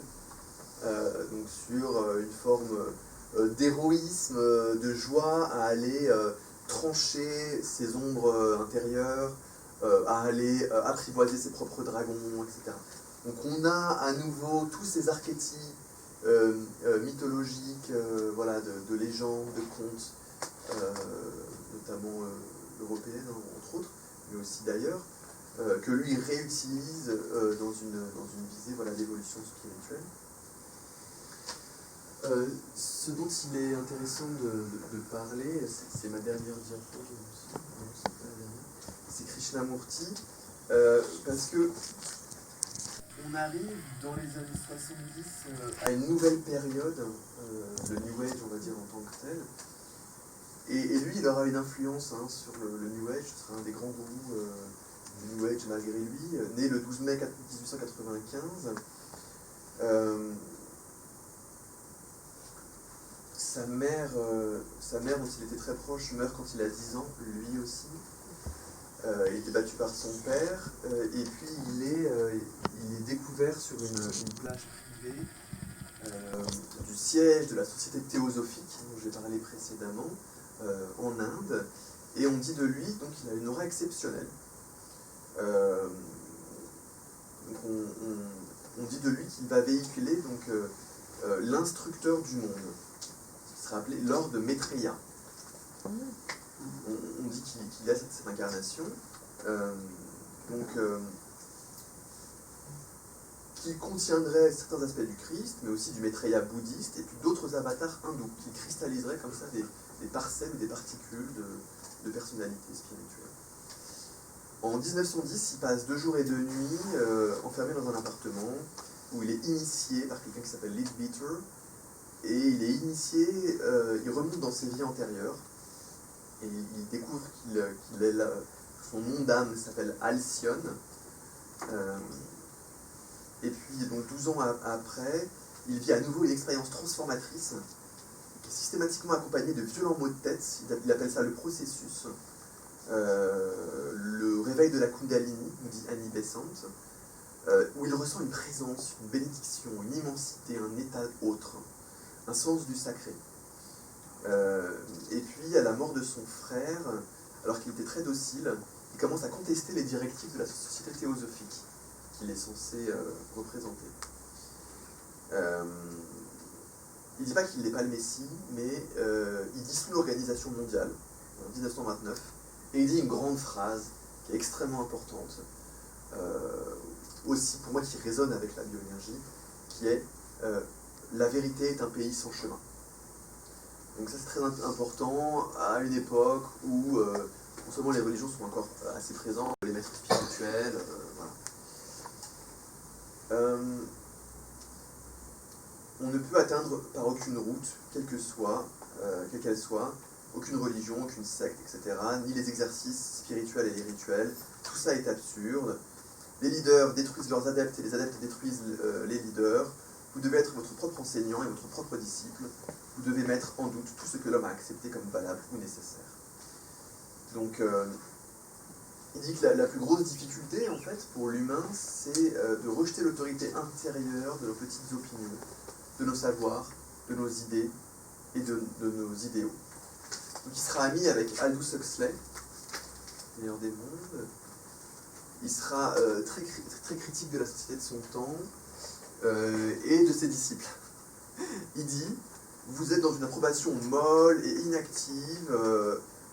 donc sur une forme d'héroïsme, de joie à aller trancher ses ombres intérieures, à aller apprivoiser ses propres dragons, etc. Donc on a à nouveau tous ces archétypes mythologiques, voilà, de légendes, de contes, notamment européennes, entre autres, mais aussi d'ailleurs, que lui réutilise dans une visée, voilà, d'évolution spirituelle. Ce dont il est intéressant de parler, c'est ma dernière diapo, c'est Krishnamurti, parce que on arrive dans les années 70 à une nouvelle période, le New Age, on va dire, en tant que tel. Et lui, il aura une influence sur le New Age, ce sera un des grands gourous du New Age malgré lui, né le 12 mai 1895. Sa mère dont il était très proche meurt quand il a 10 ans, lui aussi. Il était battu par son père, et puis il est découvert sur une plage privée du siège de la Société théosophique dont j'ai parlé précédemment, en Inde, et on dit de lui donc qu'il a une aura exceptionnelle. Donc on dit de lui qu'il va véhiculer donc l'instructeur du monde, qui sera appelé Lord Maitreya. On dit qu'il a cette incarnation, qui contiendrait certains aspects du Christ, mais aussi du Maitreya bouddhiste, et puis d'autres avatars hindous, qui cristalliseraient comme ça des parcelles ou des particules de personnalité spirituelle. En 1910, il passe 2 jours et 2 nuits enfermé dans un appartement où il est initié par quelqu'un qui s'appelle Leadbeater, et il est initié, il remonte dans ses vies antérieures, et il découvre qu'il est là, son nom d'âme s'appelle Alcyone, et puis donc 12 ans après, il vit à nouveau une expérience transformatrice, qui est systématiquement accompagnée de violents maux de tête, il appelle ça le processus, le réveil de la Kundalini, nous dit Annie Besant, où il ressent une présence, une bénédiction, une immensité, un état autre, un sens du sacré. Et puis, à la mort de son frère, alors qu'il était très docile, il commence à contester les directives de la société théosophique qu'il est censé représenter. Il ne dit pas qu'il n'est pas le Messie, mais il dissout l'organisation mondiale en 1929, et il dit une grande phrase qui est extrêmement importante, aussi pour moi qui résonne avec la bioénergie, qui est la vérité est un pays sans chemin. Donc ça c'est très important à une époque où non seulement les religions sont encore assez présentes, les maîtres spirituels, voilà. On ne peut atteindre par aucune route, quelle qu'elle soit, aucune religion, aucune secte, etc., ni les exercices spirituels et les rituels. Tout ça est absurde. Les leaders détruisent leurs adeptes et les adeptes détruisent les leaders. Vous devez être votre propre enseignant et votre propre disciple. Vous devez mettre en doute tout ce que l'homme a accepté comme valable ou nécessaire. Donc, il dit que la plus grosse difficulté, en fait, pour l'humain, c'est de rejeter l'autorité intérieure de nos petites opinions, de nos savoirs, de nos idées et de nos idéaux. Donc, il sera ami avec Aldous Huxley, meilleur des mondes. Il sera très critique de la société de son temps et de ses disciples. Il dit, vous êtes dans une approbation molle et inactive,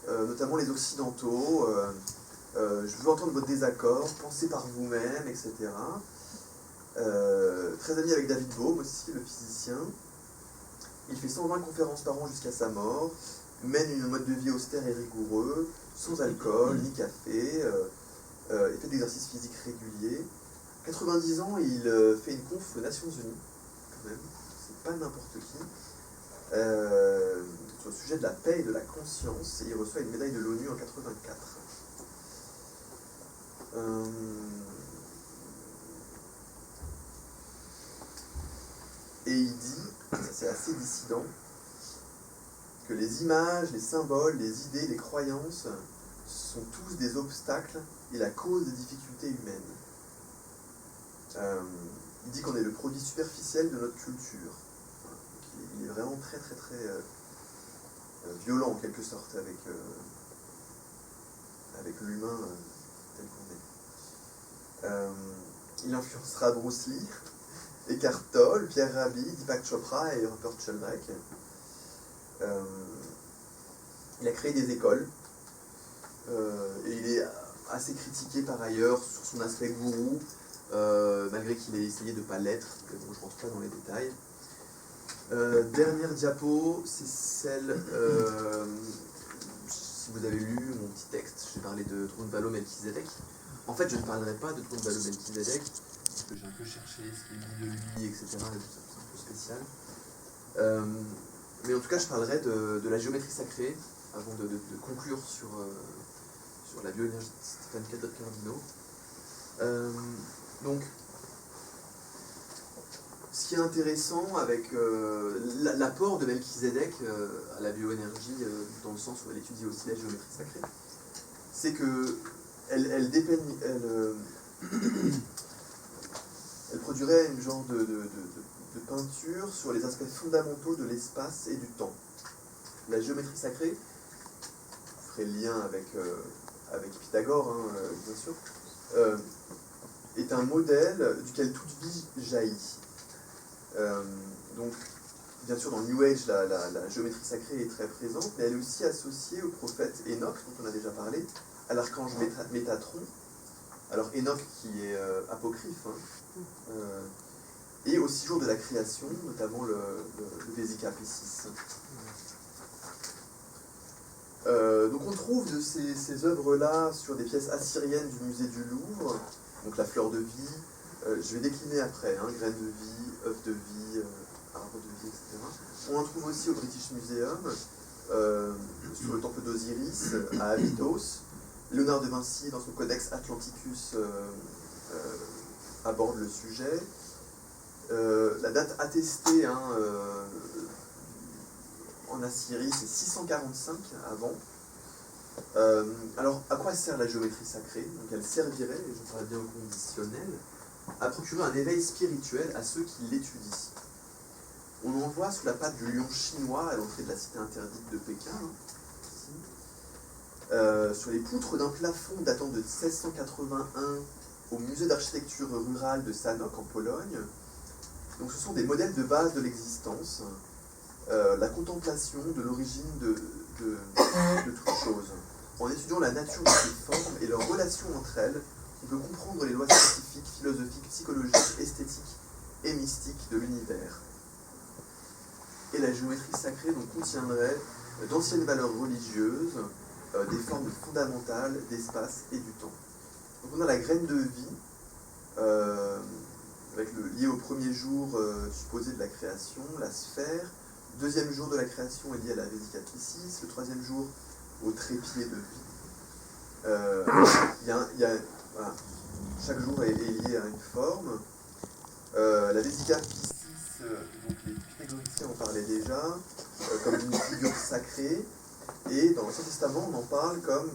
notamment les occidentaux, je veux entendre votre désaccord, pensez par vous-même, etc. Très ami avec David Bohm aussi, le physicien. Il fait 120 conférences par an jusqu'à sa mort, mène un mode de vie austère et rigoureux, sans alcool, ni café, il fait d'exercices physiques réguliers. 90 ans, il fait une conf aux Nations Unies, quand même, c'est pas n'importe qui, sur le sujet de la paix et de la conscience, et il reçoit une médaille de l'ONU en 84. Et il dit, ça c'est assez dissident, que les images, les symboles, les idées, les croyances sont tous des obstacles et la cause des difficultés humaines. Il dit qu'on est le produit superficiel de notre culture. Il est vraiment très violent en quelque sorte avec l'humain tel qu'on est. Il influencera Bruce Lee, Eckhart Tolle, Pierre Rabhi, Deepak Chopra et Rupert Sheldrake. Il a créé des écoles et il est assez critiqué par ailleurs sur son aspect gourou, malgré qu'il ait essayé de ne pas l'être, mais bon, je ne rentre pas dans les détails. Dernière diapo, c'est celle, si vous avez lu mon petit texte, j'ai parlé de Drunvalo Melchizedek. En fait, je ne parlerai pas de Drunvalo Melchizedek, parce que j'ai un peu cherché ce qu'il dit de lui, etc. Et tout ça, c'est un peu spécial. Mais en tout cas, je parlerai de la géométrie sacrée, avant de conclure sur la bioénergie de Stéphane Cardino. Donc, ce qui est intéressant avec l'apport de Melchizedek à la bioénergie, dans le sens où elle étudie aussi la géométrie sacrée, c'est que elle produirait une genre de peinture sur les aspects fondamentaux de l'espace et du temps. La géométrie sacrée, je ferai le lien avec Pythagore, hein, bien sûr, est un modèle duquel toute vie jaillit. Donc, bien sûr, dans le New Age, la géométrie sacrée est très présente, mais elle est aussi associée au prophète Enoch, dont on a déjà parlé, à l'archange Métatron. Alors, Enoch qui est apocryphe, et au 6 jours de la création, notamment le Vesica Piscis. Donc on trouve de ces œuvres-là sur des pièces assyriennes du musée du Louvre, donc la fleur de vie, je vais décliner après, graines de vie, œufs de vie, arbres de vie, etc. On en trouve aussi au British Museum, sur le temple d'Osiris, à Abydos. Léonard de Vinci, dans son Codex Atlanticus, aborde le sujet. La date attestée en Assyrie, c'est 645 avant. Alors, à quoi sert la géométrie sacrée? Donc, elle servirait, et je parle bien au conditionnel, à procurer un éveil spirituel à ceux qui l'étudient. On en voit sous la patte du lion chinois à l'entrée de la cité interdite de Pékin, ici. Sur les poutres d'un plafond datant de 1681 au musée d'architecture rurale de Sanok en Pologne. Donc, ce sont des modèles de base de l'existence. La contemplation de l'origine de toute chose. En étudiant la nature de ces formes et leurs relations entre elles, on peut comprendre les lois scientifiques, philosophiques, psychologiques, esthétiques et mystiques de l'univers. Et la géométrie sacrée donc, contiendrait d'anciennes valeurs religieuses, des formes fondamentales d'espace et du temps. Donc on a la graine de vie, liée au premier jour supposé de la création, la sphère. Deuxième jour de la création est lié à la Vesica Piscis, le troisième jour au trépied de vie. Voilà. Chaque jour est lié à une forme. La Vesica Piscis, donc les pythagoriciens en parlaient déjà, comme une figure sacrée, et dans l'Ancien Testament on en parle comme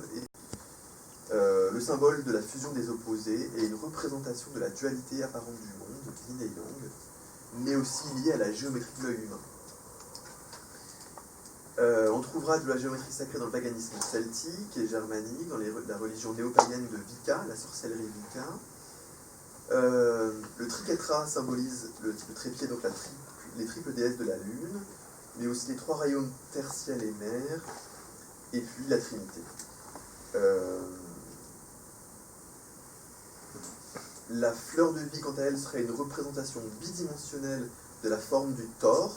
le symbole de la fusion des opposés et une représentation de la dualité apparente du monde, yin et yang, mais aussi liée à la géométrie de l'œil humain. On trouvera de la géométrie sacrée dans le paganisme celtique et germanique, dans la religion néo-païenne de Wicca, la sorcellerie Wicca. Le triquetra symbolise le trépied, donc les triples déesses de la Lune, mais aussi les trois royaumes terre, ciel et mer, et puis la Trinité. La fleur de vie, quant à elle, serait une représentation bidimensionnelle de la forme du Thor.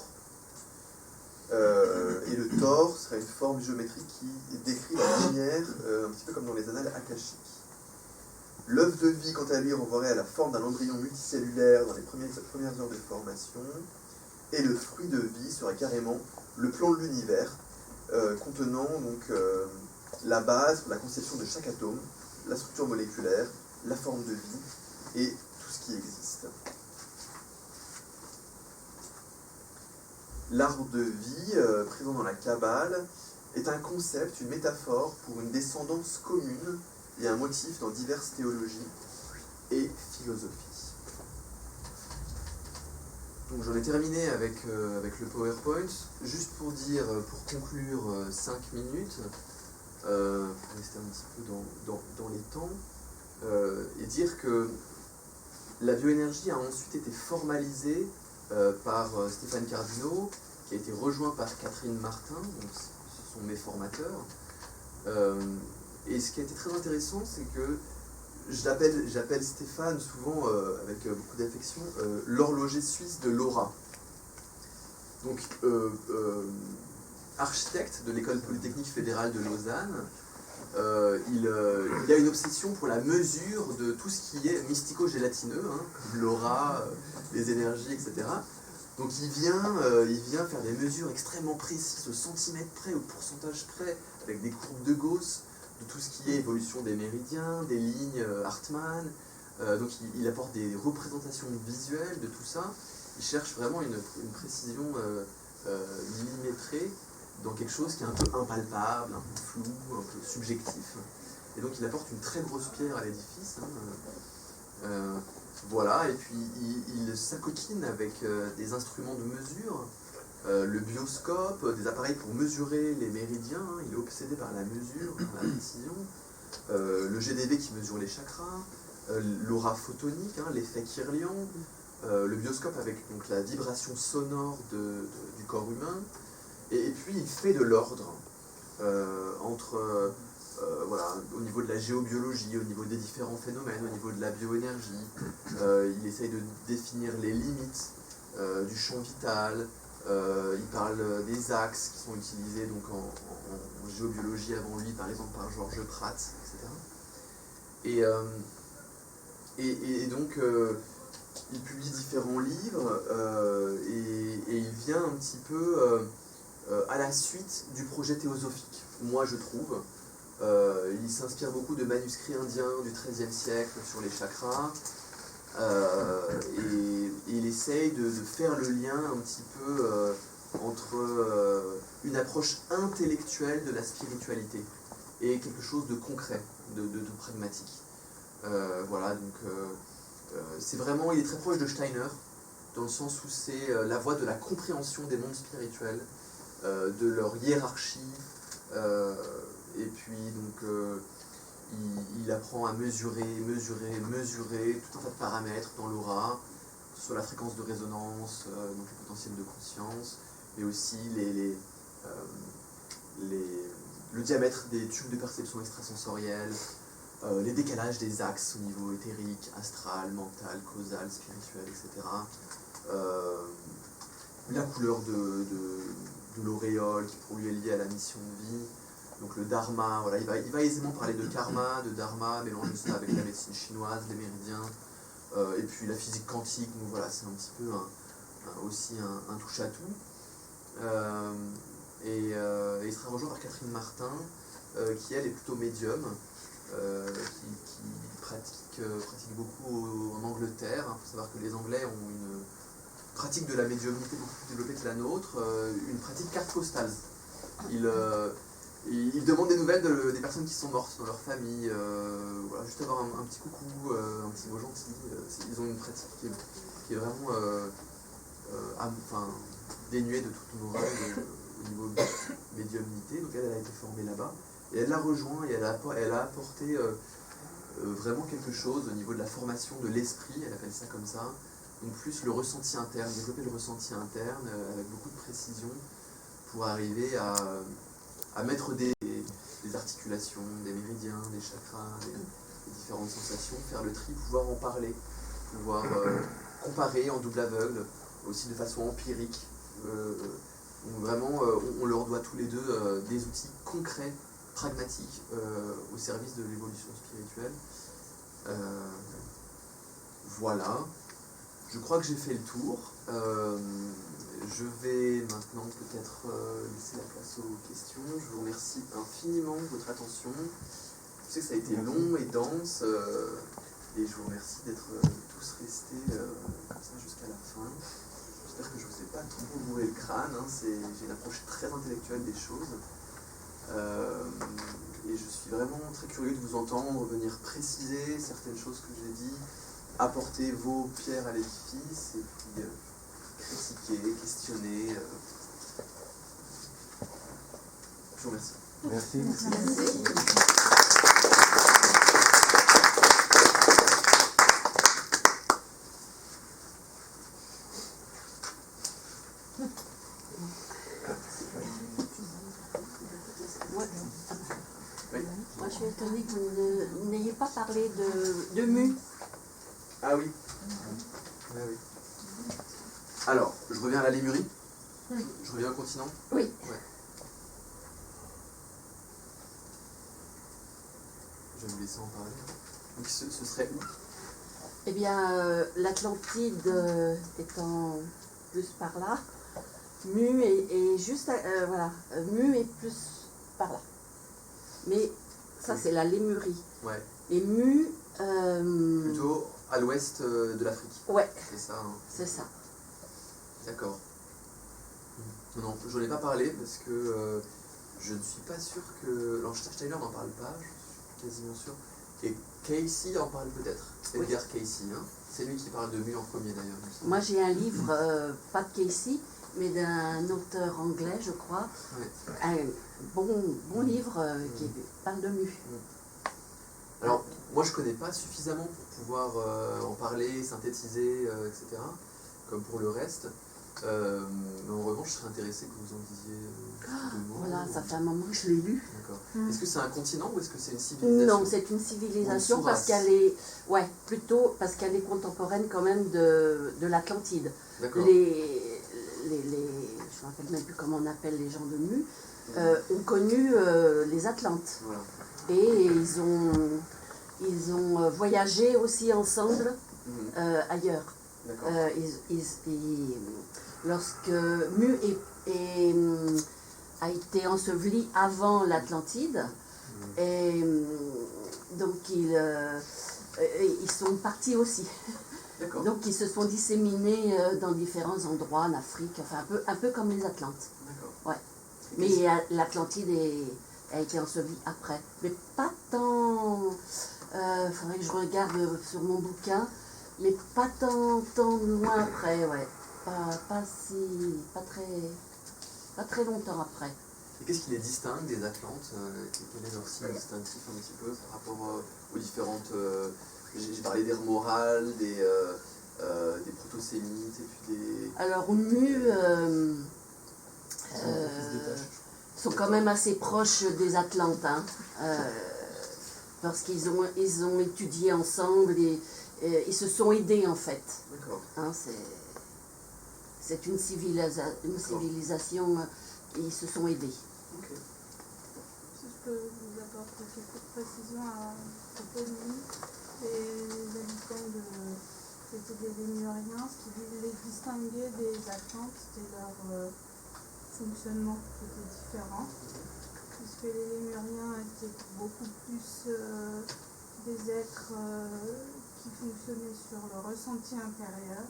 Et le Thor serait une forme géométrique qui décrit la lumière, un petit peu comme dans les annales akashiques. L'œuf de vie, quant à lui, renvoierait à la forme d'un embryon multicellulaire dans les premières heures de formation. Et le fruit de vie serait carrément le plan de l'univers, contenant donc la base pour la conception de chaque atome, la structure moléculaire, la forme de vie et tout ce qui existe. L'arbre de vie, présent dans la Kabbale, est un concept, une métaphore pour une descendance commune et un motif dans diverses théologies et philosophies. Donc j'en ai terminé avec le PowerPoint. Juste pour dire, pour conclure 5 minutes, pour rester un petit peu dans les temps, et dire que la bioénergie a ensuite été formalisée par Stéphane Cardinaux, qui a été rejoint par Catherine Martin, donc ce sont mes formateurs. Et ce qui a été très intéressant, c'est que j'appelle Stéphane souvent, avec beaucoup d'affection, l'horloger suisse de l'aura. Donc, architecte de l'école polytechnique fédérale de Lausanne, il a une obsession pour la mesure de tout ce qui est mystico-gélatineux, comme l'aura, les énergies, etc. Donc il vient faire des mesures extrêmement précises, au centimètre près, au pourcentage près, avec des courbes de Gauss, de tout ce qui est évolution des méridiens, des lignes Hartmann. Donc il apporte des représentations visuelles de tout ça. Il cherche vraiment une précision millimétrée dans quelque chose qui est un peu impalpable, un peu flou, un peu subjectif. Et donc il apporte une très grosse pierre à l'édifice. Voilà, et puis il s'acoquine avec des instruments de mesure, le bioscope, des appareils pour mesurer les méridiens. Il est obsédé par la mesure, par la précision. Le GDV qui mesure les chakras, l'aura photonique, l'effet Kirlian, le bioscope avec donc, la vibration sonore du corps humain, et puis il fait de l'ordre entre, voilà, au niveau de la géobiologie, au niveau des différents phénomènes, au niveau de la bioénergie. Il essaye de définir les limites du champ vital. Il parle des axes qui sont utilisés donc, en géobiologie avant lui, par exemple par Georges Pratt, etc. Et donc, il publie différents livres et il vient un petit peu à la suite du projet théosophique, moi je trouve. Il s'inspire beaucoup de manuscrits indiens du XIIIe siècle sur les chakras. Et il essaye de faire le lien un petit peu entre une approche intellectuelle de la spiritualité et quelque chose de concret, de pragmatique. Voilà, donc c'est vraiment, il est très proche de Steiner, dans le sens où c'est la voie de la compréhension des mondes spirituels, de leur hiérarchie, et puis donc il apprend à mesurer tout un tas de paramètres dans l'aura, sur la fréquence de résonance, donc le potentiel de conscience, mais aussi le diamètre des tubes de perception extrasensorielle, les décalages des axes au niveau éthérique, astral, mental, causal, spirituel, etc. La couleur de l'auréole qui pour lui est liée à la mission de vie. Donc le dharma, voilà, il va aisément parler de karma, de dharma, mélanger ça avec la médecine chinoise, les méridiens, et puis la physique quantique, donc voilà, c'est un petit peu aussi un touche-à-tout. Et il sera rejoint par Catherine Martin, qui elle est plutôt médium, qui pratique beaucoup en Angleterre. Il faut savoir que les Anglais ont une pratique de la médiumnité beaucoup plus développée que la nôtre, une pratique carte postale. Ils demandent des nouvelles des personnes qui sont mortes dans leur famille, voilà, juste avoir un petit coucou, un petit mot gentil. Ils ont une pratique qui est vraiment dénuée de toute morale au niveau de médiumnité. Donc elle a été formée là-bas et elle l'a rejoint et elle a apporté vraiment quelque chose au niveau de la formation de l'esprit, elle appelle ça comme ça. Donc plus le ressenti interne, développer le ressenti interne avec beaucoup de précision pour arriver à mettre des articulations, des méridiens, des chakras, des différentes sensations, faire le tri, pouvoir en parler, pouvoir comparer en double aveugle, aussi de façon empirique. Vraiment, on leur doit tous les deux des outils concrets, pragmatiques, au service de l'évolution spirituelle. Voilà. Je crois que j'ai fait le tour. Je vais maintenant peut-être laisser la place aux questions. Je vous remercie infiniment de votre attention. Je sais que ça a été long et dense, et je vous remercie d'être tous restés comme ça jusqu'à la fin. J'espère que je ne vous ai pas trop bourré le crâne. J'ai une approche très intellectuelle des choses. Et je suis vraiment très curieux de vous entendre venir préciser certaines choses que j'ai dit, apporter vos pierres à l'édifice, et puis critiquer, questionner. Je vous remercie. Merci. Moi, je suis étonnée que vous n'ayez pas parlé de mu. Ah oui. Oui. Alors, je reviens à la Lémurie. Je reviens au continent. Oui. Ouais. Je vais vous laisser en parler. Donc ce serait où? Eh bien, l'Atlantide étant plus par là, mu est juste, voilà, mu est plus par là. Mais ça, c'est la Lémurie. Ouais. Et mu... Plutôt à l'ouest de l'Afrique. Ouais. C'est ça, hein. C'est ça. D'accord. Non, je n'en ai pas parlé parce que je ne suis pas sûr que... Alors Steiner n'en parle pas, je suis quasiment sûr. Et Casey en parle peut-être. Edgar Casey, hein. C'est lui qui parle de mu en premier d'ailleurs. Moi, j'ai un livre, pas de Casey, mais d'un auteur anglais, je crois. Ouais. Un bon livre qui parle de mu. Alors, moi je connais pas suffisamment pour pouvoir en parler, synthétiser, etc. Comme pour le reste. Mais en revanche, je serais intéressé que vous en disiez deux mots. Voilà, ça fait un moment que je l'ai lu. D'accord. Est-ce que c'est un continent ou est-ce que c'est une civilisation? Non, c'est une civilisation Ou une parce sous-race. qu'elle est, ouais, plutôt parce qu'elle est contemporaine quand même de l'Atlantide. D'accord. Je me rappelle même plus comment on appelle les gens de Mu, ont connu les Atlantes. Voilà. Et ils ont voyagé aussi ensemble ailleurs. D'accord. Lorsque Mu a été enseveli avant l'Atlantide, et donc ils sont partis aussi. D'accord. Donc ils se sont disséminés dans différents endroits en Afrique, enfin un peu comme les Atlantes. D'accord. Ouais. Mais l'Atlantide a été ensevelie après. Mais pas tant. Faudrait que je regarde sur mon bouquin, mais pas tant loin après, ouais. Pas très longtemps après. Et qu'est-ce qui les distingue des Atlantes? Quel est leur signe distinctif un petit peu par rapport aux différentes... j'ai parlé des Morales, des proto-sémites et puis des... Alors Mu sont quand même assez proches des Atlantes, hein, parce qu'ils ont étudié ensemble et ils se sont aidés en fait. D'accord. Hein, c'est une civilisation, ils se sont aidés. Ok. Si je peux vous apporter quelques précisions à propos de lui, les habitants c'était des Lémuriens, ce qui les distinguait des Atlantes, c'était leur fonctionnement qui était différent, puisque les Lémuriens étaient beaucoup plus des êtres qui fonctionnaient sur le ressenti intérieur,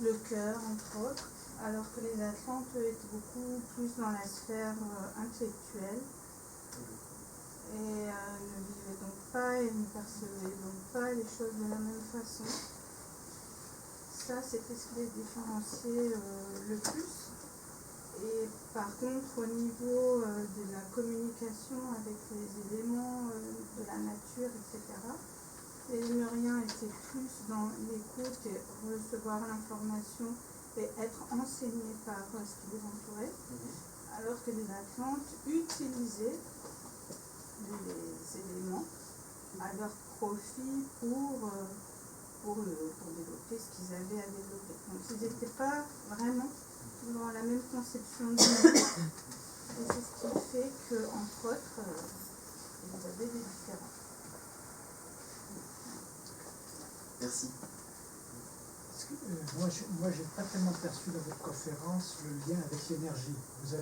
le cœur entre autres, alors que les Atlantes étaient beaucoup plus dans la sphère intellectuelle et ne vivaient donc pas et ne percevaient donc pas les choses de la même façon. Ça, c'était ce qui les différenciait le plus. Et par contre, au niveau de la communication avec les éléments de la nature, etc., les Lémuriens étaient plus dans l'écoute et recevoir l'information et être enseignés par ce qui les entourait, alors que les Atlantes utilisaient les éléments à leur profit pour développer ce qu'ils avaient à développer. Donc ils n'étaient pas vraiment dans la même conception du monde. Et c'est ce qui fait qu'entre autres, ils avaient des différences. Merci. Moi, j'ai pas tellement perçu dans votre conférence le lien avec l'énergie. Vous avez